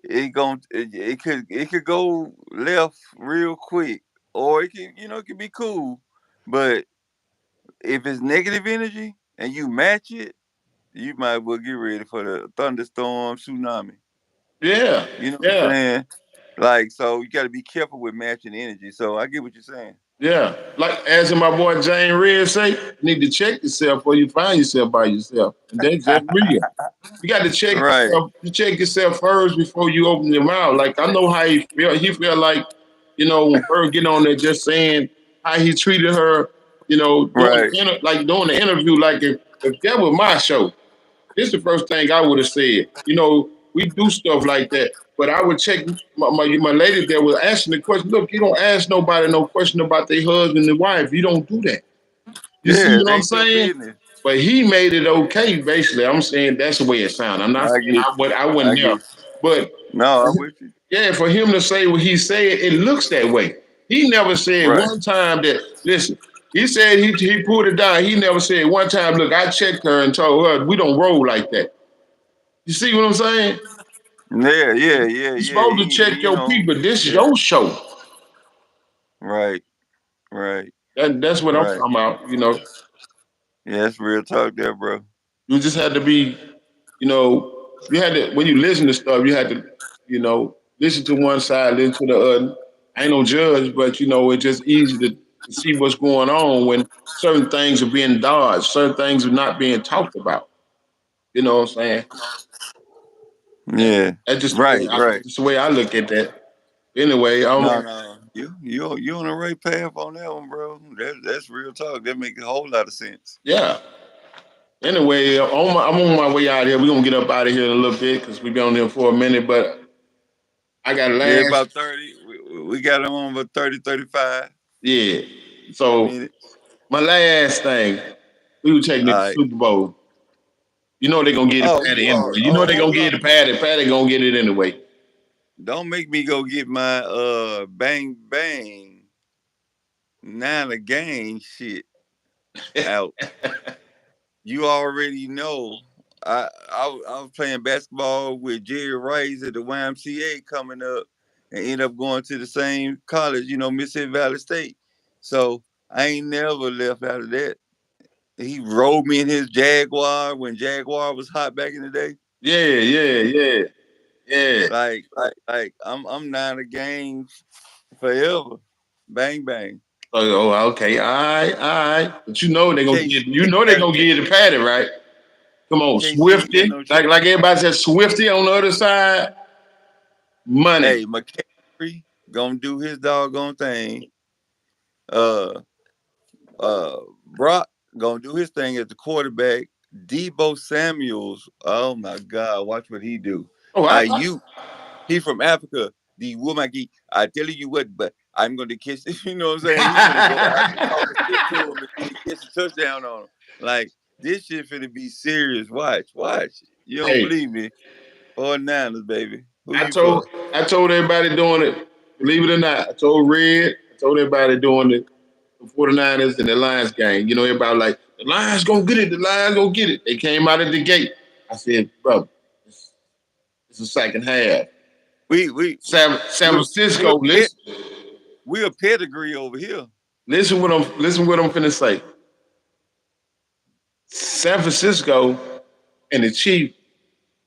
it could go left real quick, or it could be cool. But if it's negative energy and you match it, you might well get ready for the thunderstorm, tsunami. yeah, You know what I'm yeah, saying? Like, so you got to be careful with matching energy. So I get what you're saying. yeah. Like as my boy J.Real say, you need to check yourself before you find yourself by yourself. And that's real. You got to check Right, yourself. You check yourself first before you open your mouth. Like I know how he feel. He feel like, when Bird get on there just saying how he treated her, right. doing the interview. Like if that was my show, this is the first thing I would have said. We do stuff like that. But I would check my lady that was asking the question. Look, you don't ask nobody no question about their husband and wife. You don't do that. You see Yeah, it what I'm ain't your saying? business. But he made it okay. Basically, I'm saying that's the way it sounds. I'm not I saying get you. I I wasn't get there, you. but No, I'm with you. yeah, for him to say what he said, it looks that way. He never said Right. one time that. Listen. He said he pulled it down. He never said one time, look, I checked her and told her we don't roll like that. You see what I'm saying? Yeah, yeah, yeah, You're yeah. supposed to check You your know, people. This is yeah. your show. Right, right, That's what I'm right. talking about. You know, Yeah, that's real talk there, bro. you just had to be, you had to when you listen to stuff, you had to, listen to one side, listen to the other. I ain't no judge, but it's just easy to see what's going on when certain things are being dodged, certain things are not being talked about. You know what I'm saying? That, Yeah, that's right, right. just the way I look at that. Anyway, No, no, you on the right path on that one, bro. That's real talk. That make a whole lot of sense. yeah. Anyway, I'm on my way out here. We're gonna get up out of here in a little bit because we've been on there for a minute. But I got Yeah, last, about 30. We got them on about 30, 35 yeah. So minutes. my last thing, we were taking All it to right. Super Bowl. You know they're gonna get it Oh, Patty you anyway. are. You know Oh, they're gonna hold get up. it Patty. Patty gonna get it anyway. Don't make me go get my bang bang Niner gang shit out. You already know. I was playing basketball with Jerry Rice at the YMCA coming up, and end up going to the same college, Mississippi Valley State. So I ain't never left out of that. He rode me in his Jaguar when Jaguar was hot back in the day. Yeah, yeah, yeah, yeah. Like I'm not a gang forever. Bang bang. Okay, all right, all right. But you know they're gonna Chase, get. You Chase know they're got gonna get it Patty, right? Come on, Chase ain't got Swifty. no chance. Like everybody said, Swifty on the other side. Money. Hey, McCaffrey gonna do his doggone thing. Uh Brock gonna do his thing at the quarterback. Debo Samuels, oh my God, watch what he do. Oh, You he from Africa. The Womaki, I tell you what, but I'm gonna kiss you know what I'm saying? He finna go out and talk shit to him and then catch a touchdown on him. Like this shit finna be serious. Watch. You don't hey, believe me? Or Niners, baby. Who I you told for? I told everybody doing it. Believe it or not, I told Red. I told everybody doing it. The 49ers and the Lions game. You know, everybody like the Lions gonna get it. The Lions gonna get it. They came out of the gate. I said, brother, it's the second half. We we San we Francisco. we're pet we're pedigree over here. Listen what I'm finna say. San Francisco and the Chiefs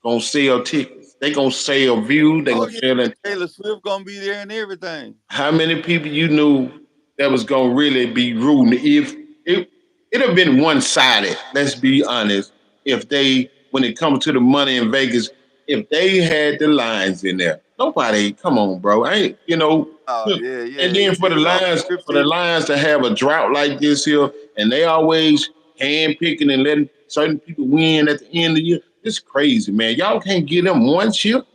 gonna sell tickets. They gonna sell views. They Oh gonna yeah, sell it. Taylor Swift gonna be there and everything. How many people you knew that was gonna really be rooting? If it'd have been one sided, let's be honest. If they, when it comes to the money in Vegas, if they had the lines in there, nobody, come on, bro. I ain't, Oh look. yeah, And yeah. then It's all For the scripted. Lions to have a drought like this here, and they always hand picking and letting certain people win at the end of the year. It's crazy, man. Y'all can't give them one chip.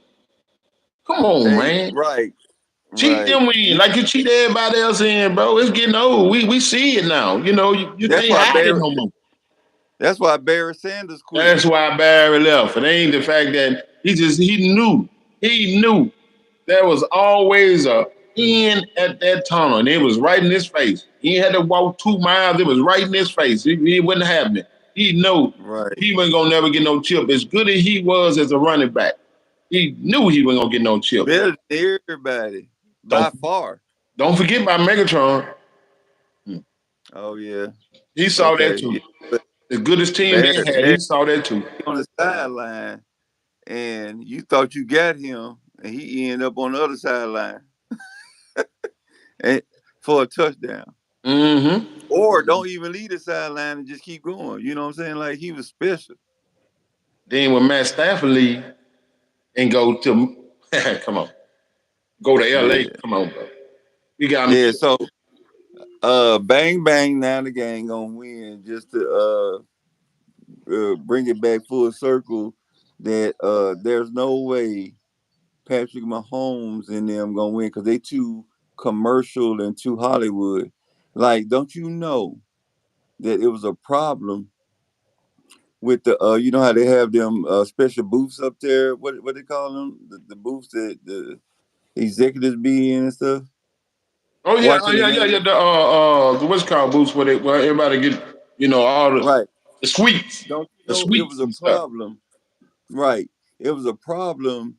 Come on, Hey, man. right, Cheat right. them in like you cheat everybody else in, bro. It's getting old. We see it now. You That's can't why hide it Barry. no more. That's why Barry Sanders quit. That's why Barry left. It ain't the fact that he knew there was always a end at that tunnel, and it was right in his face. He had to walk 2 miles. It was right in his face. It wasn't happening. He knew Right. he wasn't gonna never get no chip. As good as he was as a running back, he knew he wasn't gonna get no chip. Better than everybody by Don't far. don't forget about Megatron. Oh yeah. He saw that Okay. too. Yeah. But The goodest team they had, he Barry saw that too. on the sideline, and you thought you got him, and he ended up on the other sideline and for a touchdown. Mm-hmm. Or don't even leave the sideline and just keep going. You know what I'm saying? Like he was special. Then when Matt Stafford leave and go to come on, go to LA. Yeah. Come on, bro. We got him. Yeah. So bang bang now the gang gonna win just to bring it back full circle that there's no way Patrick Mahomes and them gonna win because they too commercial and too Hollywood. Like, don't you know that it was a problem with the you know how they have them special booths up there? What they call them? The booths that the executives be in and stuff. watching the Yeah. game. The what's it called booths where everybody get all Right. the sweets, Don't you the know it was sweets a and stuff. problem? Right. It was a problem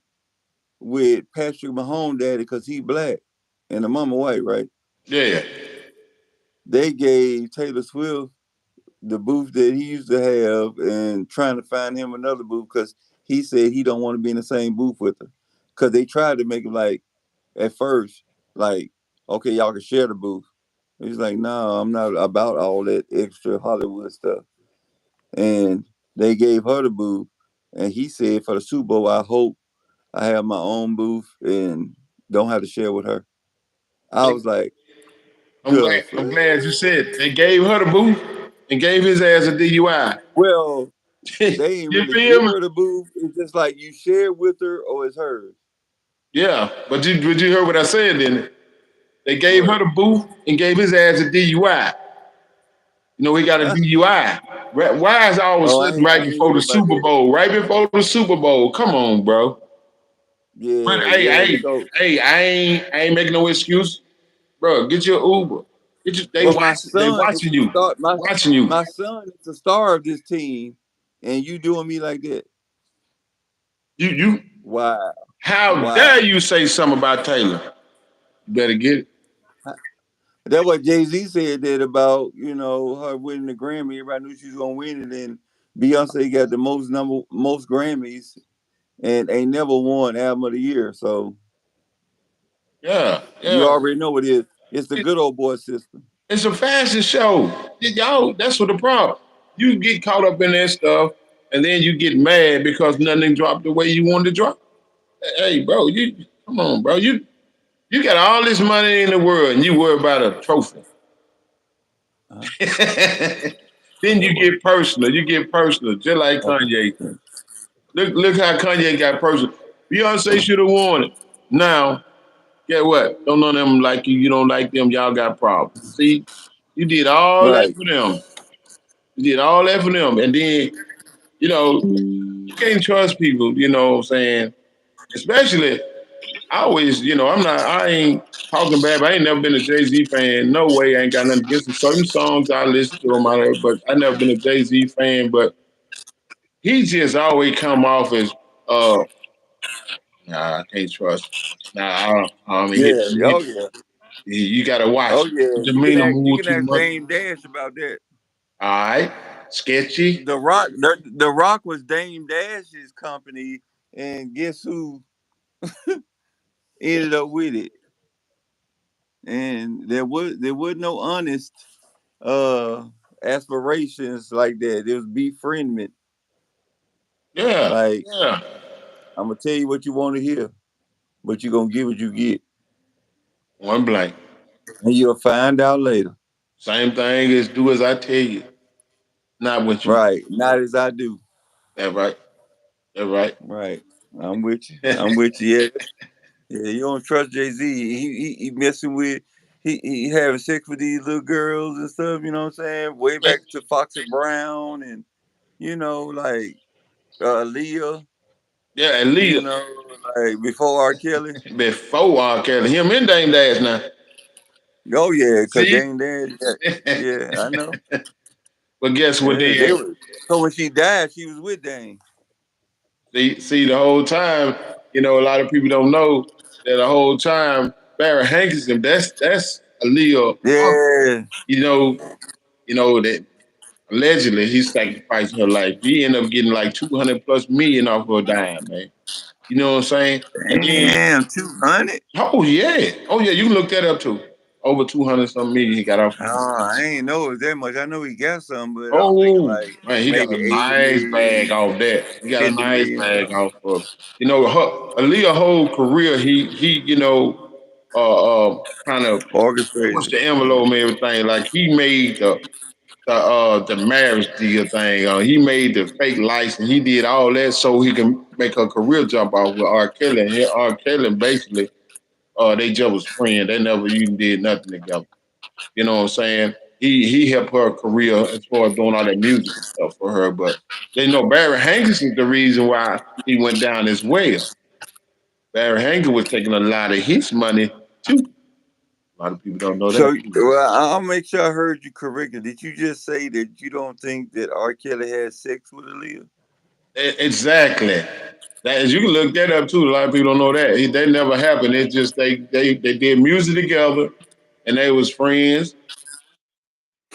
with Patrick Mahomes' daddy because he black and the mama white, right? Yeah, They gave Taylor Swift the booth that he used to have and trying to find him another booth because he said he don't want to be in the same booth with her. Because they tried to make him like at first, like, okay, y'all can share the booth. He's like, no, I'm not about all that extra Hollywood stuff. And they gave her the booth. And he said for the Super Bowl, I hope I have my own booth and don't have to share with her. I they, was like, I'm glad. the I'm glad you said it. They gave her the booth and gave his ass a DUI. well, they ain't You really feel give me? her the booth. It's just like you share with her or it's hers. Yeah, but you heard what I said, didn't it? They gave her What? the booth and gave his ass a DUI. He got a DUI. Why is all of a Oh, sudden I right ain't before hear the about Super that. Bowl? Right before the Super Bowl. Come on, bro. But Yeah, hey, yeah. hey, So, hey, I ain't making no excuse, bro. Get your Uber. They but my watching. They son is watching the you. star. Watching you. My son is the star of this team, and you doing me like that? You. Wow, How dare wow. you say something about Taylor? You better get it. That's what Jay Z said that about her winning the Grammy. Everybody knew she was gonna win it, and Beyonce got the most Grammys and ain't never won Album of the Year. So Yeah, you yeah. already know what it is. It's the It, good old boy system. it's a fashion show. Y'all, that's what the problem. You get caught up in that stuff, and then you get mad because nothing dropped the way you wanted to drop. Hey, bro, you come on, bro. You got all this money in the world, and you worry about a trophy. Uh, Then that you was, get personal. You get personal, just like Kanye. okay. Look how Kanye got personal. Beyonce should have won it. Now, get what? Don't none of them like you. You don't like them. Y'all got problems. See, you did all that Right. for them. You did all that for them, and then you know you can't trust people. You know what I'm saying? Especially, I always, I ain't talking bad, but I ain't never been a Jay Z fan. No way, I ain't got nothing against him. Certain songs I listen to him out of, but I never been a Jay Z fan. But he just always come off as, nah, I can't trust. Nah, I mean, Yeah. Oh yeah. you got to watch Oh it. yeah. You can Demeanor ask. You move can too ask much. Dame Dash about that. All right, sketchy. The Rock. The Rock was Dame Dash's company, and guess who ended up with it? And there was no honest uh aspirations like that. It was befriendment. Yeah, Like, yeah. I'm gonna tell you what you want to hear, but you're gonna get what you get, One blank. and you'll find out later. Same thing as do as I tell you, not what you. Right? Not as I do. That right. That right. Right? I'm with you. I'm with you. Yeah. Yeah. You don't trust Jay Z. He messing with. He having sex with these little girls and stuff. You know what I'm saying? Way back to Foxy Brown and like Leah. Yeah, and Leah Like before R. Kelly. before R. Kelly, him and Dame Dash now. Oh yeah, cause See, they ain't there. Yeah, I know. but guess what? Yeah, Then they were. So when she died, she was with Dane. see the whole time. A lot of people don't know that the whole time Barry Hankinson. That's Aaliyah. Yeah, You know, that allegedly he sacrificed her life. He ended up getting like 200+ million off her dime, man. You know what I'm saying? And then, damn, 200. oh yeah, you can look that up too. Over 200 something million he got off. Oh, I ain't know it was that much. I know he got some, but I'm thinking Oh like man, he got maybe a 80 nice bag million, off that. He got a 50 nice million bag something. off of. Aaliyah whole career, he kind of pushed Orchestrated. the envelope and everything. Like he made the marriage deal thing. He made the fake license. He did all that so he can make a career jump off with R. Kelly. And R. Kelly basically, they just was friends. They never even did nothing together. You know what I'm saying? He helped her career as far as doing all that musical stuff for her. But they know Barry Hankinson's the reason why he went down as well. Barry Hankins was taking a lot of his money too. A lot of people don't know So, that too. well, I'll make sure I heard you correctly. Did you just say that you don't think that R. Kelly had sex with Aaliyah? Exactly. That is, you can look that up too. A lot of people don't know that. That never happened. It's just they did music together and they was friends.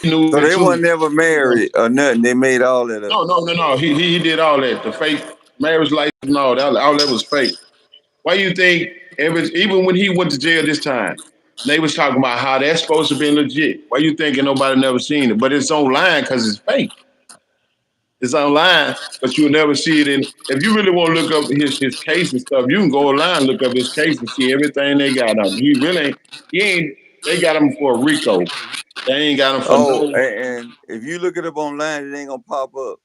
He knew So it they too. weren't never married or nothing. They made all that up. No. He did all that. The fake marriage license and all that was fake. Why you think even when he went to jail this time, they was talking about how that's supposed to be legit. Why you thinking nobody never seen it? But it's online because it's fake. It's online, but you'll never see it in. If you really want to look up his case and stuff, you can go online and look up his case and see everything they got on him. He really ain't. He ain't. They got him for a RICO. They ain't got him for Oh, no. and if you look it up online, it ain't gonna pop up.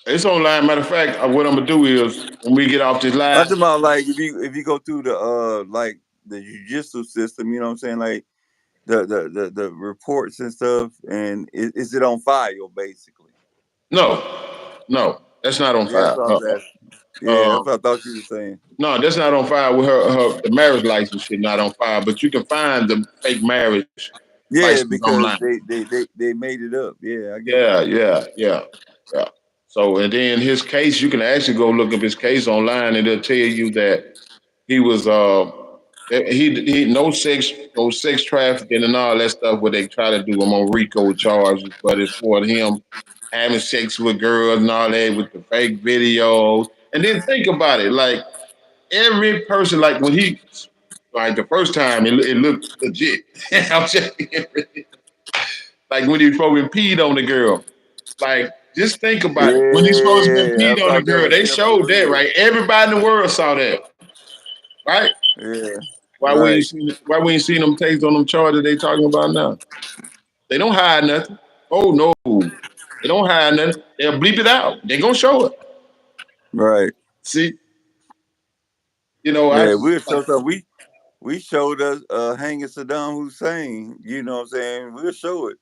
It's online. Matter of fact, what I'm gonna do is when we get off this I'm live. talking about like if you go through the like the judicial system, you know what I'm saying, like the reports and stuff, and is it on file basically? No, no, that's not on Yeah, that's file. what I was asking. Yeah, Uh, that's what I thought you were saying. no, that's not on file with her. The marriage license shit not on file, but you can find the fake marriage Yeah, license because online. they made it up. Yeah, I get it. Yeah. So, and then his case, you can actually go look up his case online, and it'll tell you that he was he no sex trafficking and all that stuff. What they try to do him on RICO charges, but it's for him having sex with girls and all that with the fake videos. And then think about it, like every person, like when he, like the first time, it looked legit. I'm telling you, like when he probably peed on the girl. Like, just think about it. When he's supposed to be Yeah, I peed on the thought that girl, was they him for showed that, real. right? Everybody in the world saw that, right? Yeah, Why we ain't right, seen why we ain't seen them takes on them charges they talking about now? They don't hide nothing. Oh no. They don't hide nothing. They'll bleep it out. They gonna show it. right. See, I Yeah, just we'll show some. We showed us hanging Saddam Hussein. You know what I'm saying? We'll show it.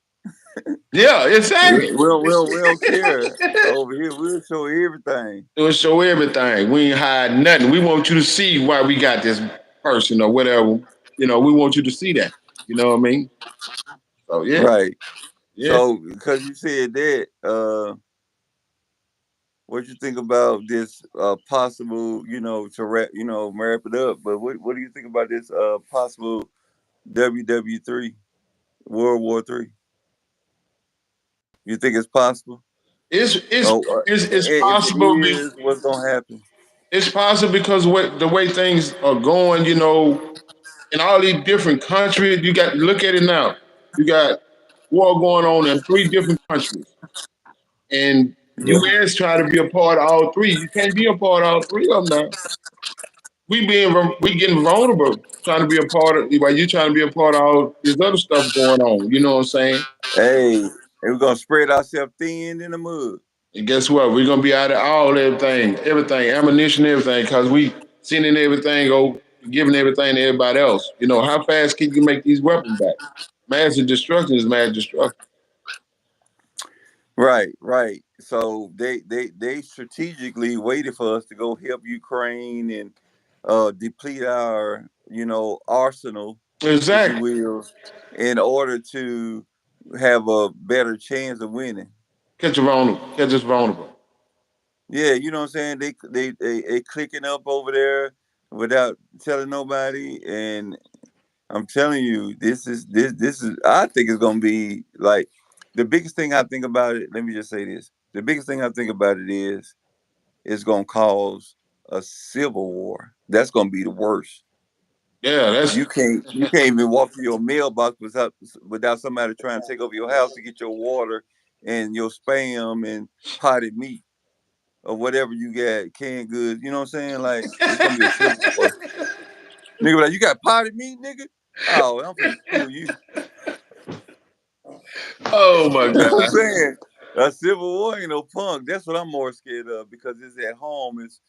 yeah, exactly. We don't care over here. We'll show everything. It'll show everything. We ain't hide nothing. We want you to see why we got this person or whatever. We want you to see that. You know what I mean? So yeah, Right. yeah. So, because you said that, what you think about this possible, wrap it up? But what do you think about this possible WW3, World War III? You think it's possible? It's it's Oh, it's if it possible. is, what's gonna happen? It's possible because the way things are going, in all these different countries, you got look at it now. You got war going on in three different countries, and Yeah. U.S. try to be a part of all three. You can't be a part of all three of them now. We getting vulnerable trying to be a part of while you trying to be a part of all this other stuff going on. You know what I'm saying? Hey, and we're gonna spread ourselves thin in the mud. And guess what? We're gonna be out of everything, ammunition, everything, because we sending everything, giving everything to everybody else. How fast can you make these weapons back? Mass destruction is mass destruction. Right, right. So they strategically waited for us to go help Ukraine and deplete our arsenal, if you Exactly. will, in order to have a better chance of winning. Catch us vulnerable. Yeah, you know what I'm saying. They clicking up over there without telling nobody, and I'm telling you, this is. I think it's gonna be like the biggest thing I think about it. Let me just say this: the biggest thing I think about it is it's gonna cause a civil war. That's gonna be the worst. Yeah, that's You can't even walk to your mailbox without somebody trying to take over your house to get your water and your spam and potted meat or whatever you got, canned goods. You know what I'm saying? Like it's gonna be a civil war. Nigga, be like, you got potted meat, nigga? Oh, I'm finna kill you. oh my You know what I'm god. saying? A civil war ain't no punk. That's what I'm more scared of because it's at home. It's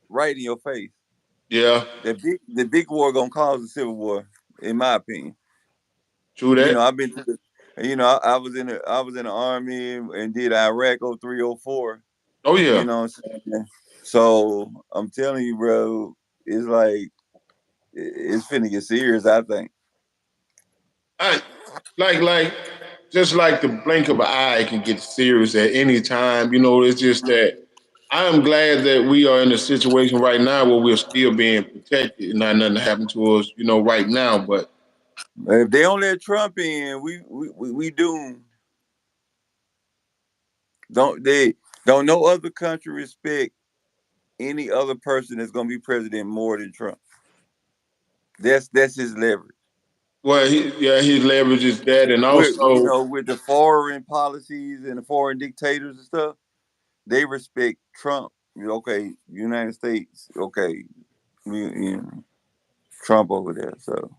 right in your face. Yeah, The big war gonna cause a civil war, in my opinion. true that. I've been through I was in the army and did Iraq 03, 04. Oh You yeah. know what I'm saying? So I'm telling you, bro, it's like it's finna get serious, I think. I like just like the blink of an eye can get serious at any time. You know, it's just that I am glad that we are in a situation right now where we're still being protected and not nothing happened to us. You know, right now, but If they don't let Trump in, we doomed. Don't they? Don't no other country respect any other person that's gonna be president more than Trump. That's his leverage. well, yeah, his leverage is that, and also, With the foreign policies and the foreign dictators and stuff, they respect Trump. Okay, United States. Okay, Trump over there. So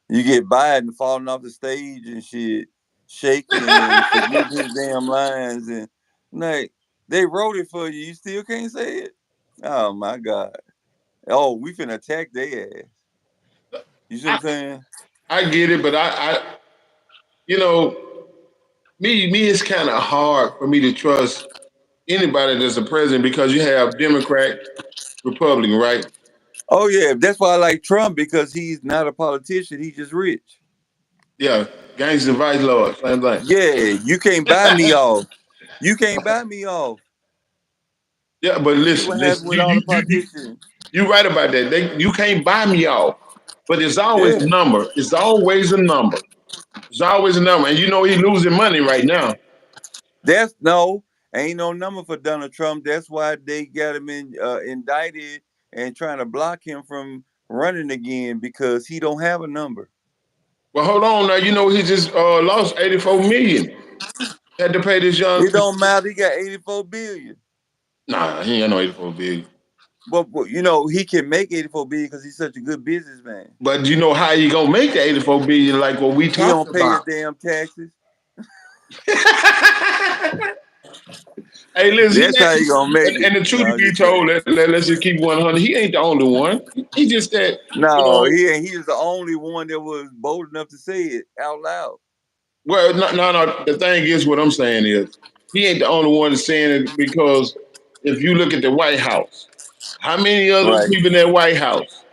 you get Biden falling off the stage and shit, shaking and forgetting his damn lines, and like they wrote it for you. You still can't say it. Oh my god. Oh, we finna attack their ass. You see what I, I'm saying? I get it, but you know, me, it's kind of hard for me to trust anybody that's a president because you have Democrat, Republican, right? Oh yeah, that's why I like Trump because he's not a politician. He's just rich. Yeah, gangsters and vice lords, same thing. Yeah, you can't buy me off. You can't buy me off. Yeah, but You see what listen, happened with all the politicians? you right about that. You can't buy me off, but it's always a Yeah, number. It's always a number. It's always a number, and you know he's losing money right now. that's no ain't no number for Donald Trump. That's why they got him indicted and trying to block him from running again because he don't have a number. Well, hold on now. You know he just lost 84 million. Had to pay this young. It don't matter. He got 84 billion. Nah, he ain't got no 84 billion. But he can make 84 billion because he's such a good businessman. But you know how you gonna make the 84 billion? Like what we He talked don't pay his about. damn taxes. Hey, listen, That's how you gonna make it. and the truth No, to I'm be just playing. told, let's just keep 100. He ain't the only one. He just that, you No, know. he ain't. He is the only one that was bold enough to say it out loud. Well, no. The thing is, what I'm saying is, he ain't the only one that's saying it because if you look at the White House, how many other Right. people in that White House,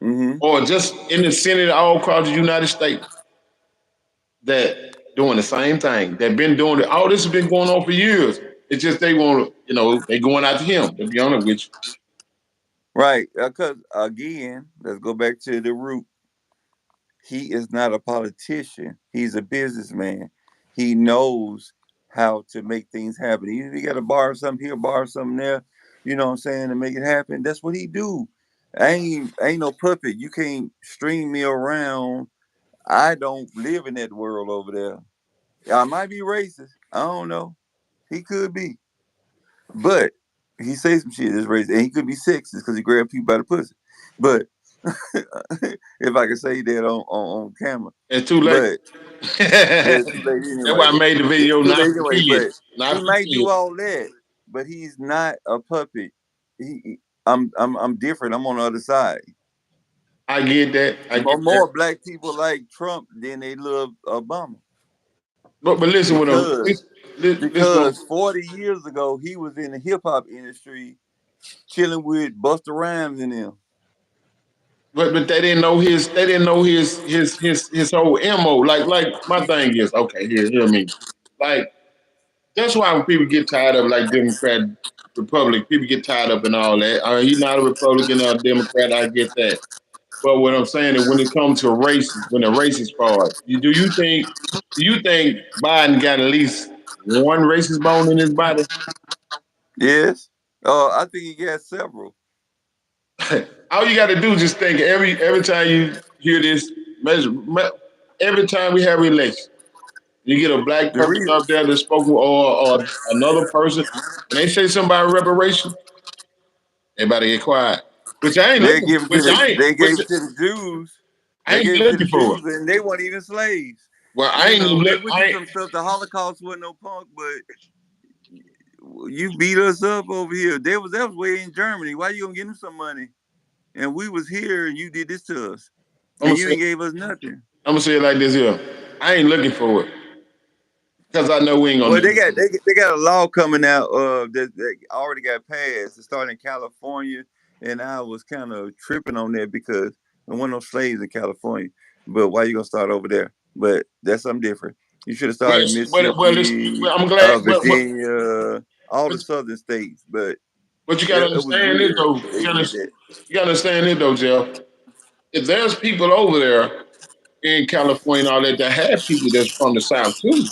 Mm-hmm. or just in the Senate all across the United States, that doing the same thing, that been doing it? All this has been going on for years. It's just they want to, they going after him. To be honest with you. Right. Because again, let's go back to the root. He is not a politician. He's a businessman. He knows how to make things happen. Even if he got to borrow something here, borrow something there, you know what I'm saying, to make it happen. That's what he do. I ain't no puppet. You can't string me around. I don't live in that world over there. I might be racist. I don't know. He could be. But he say some shit that's racist. And he could be sexist because he grabbed people by the pussy. But if I can say that on camera. It's too late. But yeah, it's too late That's why anyway. I made the It's video too not late for anyway. But kids, not he for might do kids. all that, but he's not a puppet. I'm different. I'm on the other side. I get that. I get that. More black people like Trump than they love Obama But listen, with him, because this go. 40 years ago he was in the hip hop industry chilling with Busta Rhymes and them. But they didn't know his. They didn't know his whole mo. Like my thing is okay. Hear me. Like that's why when people get tired of like Democrat, Republic, people get tired of and all that. He's not a Republican or a Democrat. I get that. But what I'm saying is when it comes to races, when the racist part, do you think Biden got at least one racist bone in his body? Yes. I think he got several. All you got to do is just think every time you hear this measure, every time we have an election, you get a black The person reason up there that's spoken or another person, when they say something about reparation, everybody get quiet. Which I ain't they looking. give it to they Which gave it to the Jews. I They ain't gave it to the looking for. Jews, and they weren't even slaves. Well, I ain't even They look. went through some stuff. The Holocaust wasn't no punk, but you beat us up over here. That was way in Germany. Why you gonna give them some money? And we was here, and you did this to us, I'm and gonna you say. ain't gave us nothing. I'm gonna say it like this here. I ain't looking for it because I know we ain't gonna Well, do they it. got they got a law coming out that already got passed. It started in California, and I was kind of tripping on that because there weren't no slaves in California. But why you gonna start over there? But that's something different. You should have Well, started Mississippi, I'm glad. Virginia, all the But, southern states. But but you got to it was understand it weird though. that they did that. You got to understand it though, Jeff. If there's people over there in California and all that that have people that's from the South too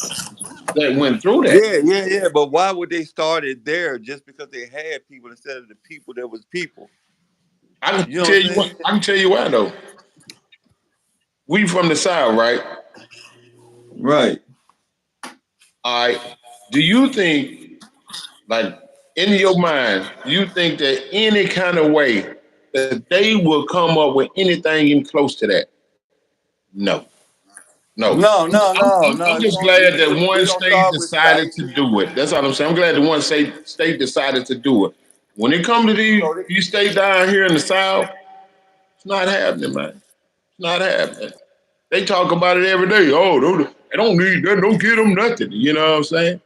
that went through that. Yeah. But why would they start it there just because they had people instead of the people that was people? I can You know tell what you I'm what. saying? I can tell you why though. We from the South, right? Right. All right. Do you think, like, in your mind, you think that any kind of way that they will come up with anything even close to that? No, no. No. I'm just glad that We one gonna state start with decided to Texas. do it. That's all I'm saying. I'm glad that one state decided to do it. When it comes to So these states down here in the South, it's not happening, man. It's not happening. They talk about it every day. Oh, they don't need that. Don't get them nothing. You know what I'm saying?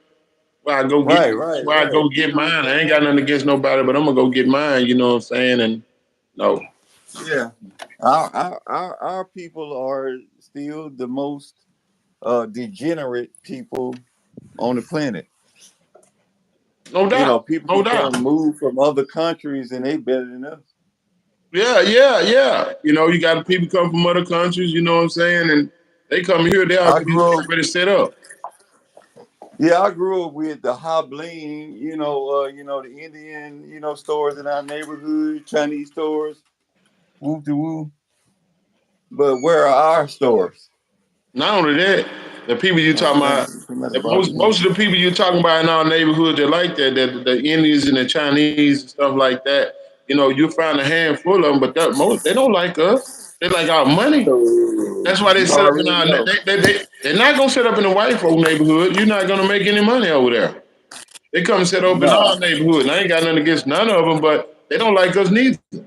Where I go get where I right. go You get know what mine. I'm I ain't saying? got nothing against nobody, but I'm gonna go get mine. You know what I'm saying? And no, Yeah. Our people are still the most degenerate people on the planet. no You know, doubt, people no can doubt. come move from other countries and they better than us. Yeah. You know, you got people come from other countries. You know what I'm saying? And they come here, they I already grew up already set up. Yeah, I grew up with the Hobline, the Indian, stores in our neighborhood, Chinese stores, whoop de woo. But where are our stores? Not only that, the people you Oh, talking about, somebody bothering me. most of the people you're talking about in our neighborhood, they're like that. The Indians and the Chinese and stuff like that. You know, you find a handful of them, but most they don't like us. They like our money. So That's why they you set up in already our. know. They're not gonna set up in the white folk neighborhood. You're not gonna make any money over there. They come set up in our Nah. neighborhood. And I ain't got nothing against none of them, but they don't like us neither. You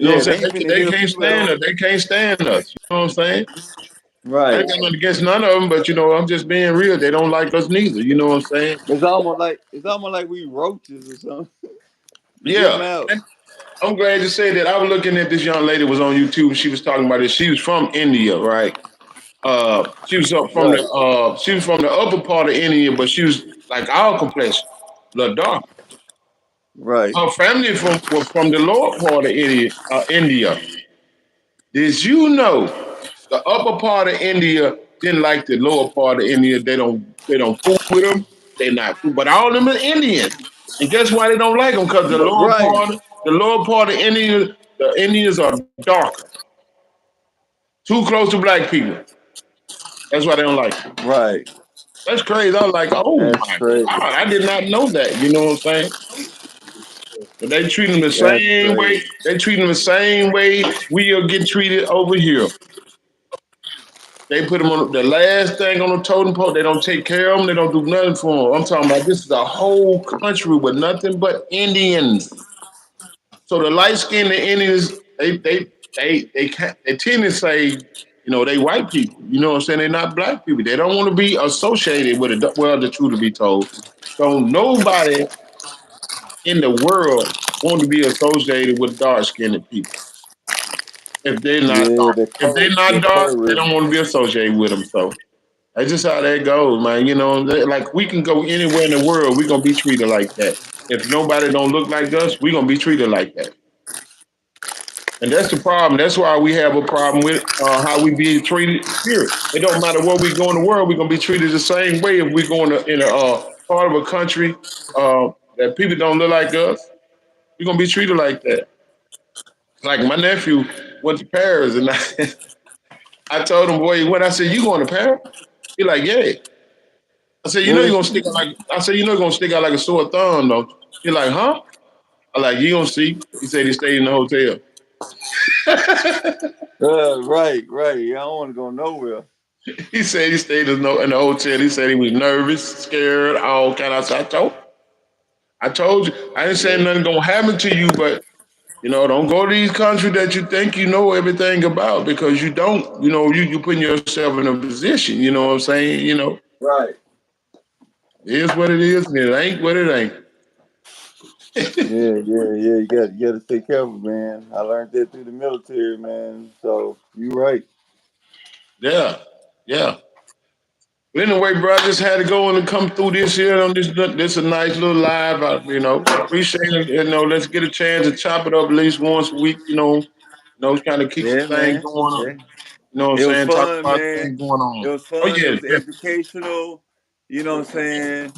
know what Yeah, I'm they saying? ain't finna They help can't you at stand us. all. They can't stand us. You know what I'm saying? I Right. ain't got nothing against none of them, but you know, I'm just being real. They don't like us neither. You know what I'm saying? It's almost like we roaches or something. You give them Yeah. out. And I'm glad you said that. I was looking at this young lady was on YouTube and she was talking about this. She was from India, right? She was up from Right. the upper part of India, but she was like our complexion, a little dark. Right. Her family was from the lower part of India. Did you know the upper part of India didn't like the lower part of India? They don't fool with them. They not fool, but all them are Indians. And guess why they don't like them? Because Right. the lower part of India, the Indians are darker, too close to black people. That's why they don't like them. Right. That's crazy. I was like, oh That's my crazy. God, I did not know that. You know what I'm saying? But they treat them the That's same way. crazy. They treat them the same way we'll get treated over here. They put them on the last thing on the totem pole. They don't take care of them. They don't do nothing for them. I'm talking about this is a whole country with nothing but Indians. So the light skinned Indians, they tend to say, you know, they white people. You know what I'm saying? They're not black people. They don't want to be associated with it. Well, the truth to be told, don't nobody in the world want to be associated with dark skinned people if they're not Yeah, dark. If they're the not dark, they colorism. don't want to be associated with them. So that's just how that goes, man. You know, like we can go anywhere in the world, we're gonna be treated like that. If nobody don't look like us, we're gonna be treated like that. And that's the problem. That's why we have a problem with how we be treated here. It don't matter where we go in the world, we're gonna be treated the same way if we go in a part of a country that people don't look like us. We're gonna be treated like that. Like my nephew went to Paris, and I told him, boy, when I said you going to Paris, he like, yeah. I said, you know you're gonna stick out like I said, you know you're gonna stick out like a sore thumb, though. He like, huh? I like, you gonna see. He said he stayed in the hotel. Right. I don't want to go nowhere. He said he stayed in the hotel. He said he was nervous, scared, all kind of stuff. I told you, I ain't saying Yeah. nothing gonna happen to you, but you know, don't go to these countries that you think you know everything about because you don't. You know, you putting yourself in a position. You know what I'm saying? You know, Right. it is what it is, and it ain't what it ain't. Yeah. You got to stay careful, man. I learned that through the military, man. So you right. Yeah, yeah. But anyway, bro, I just had to go and come through this here on this a nice little live. Appreciate it. Let's get a chance to chop it up at least once a week. Kind of keep some Yeah, things man. going on. Yeah. You know what I'm It was saying? Talk fun, about man. things going It on. was Oh fun. It yeah, was educational. You know what I'm saying?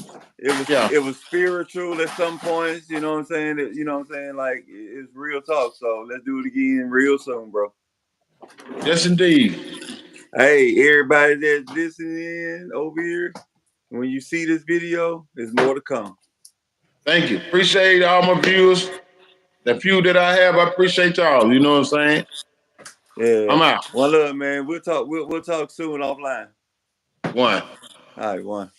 yeah. It was spiritual at some points. You know what I'm saying? You know what I'm saying? Like it's real talk. So let's do it again real soon, bro. Yes, indeed. Hey, everybody that's listening over here, when you see this video, there's more to come. Thank you. Appreciate all my viewers. The few that I have, I appreciate y'all. You know what I'm saying? Yeah. I'm out. One love, man. We'll talk. We'll talk soon offline. One. All right, one.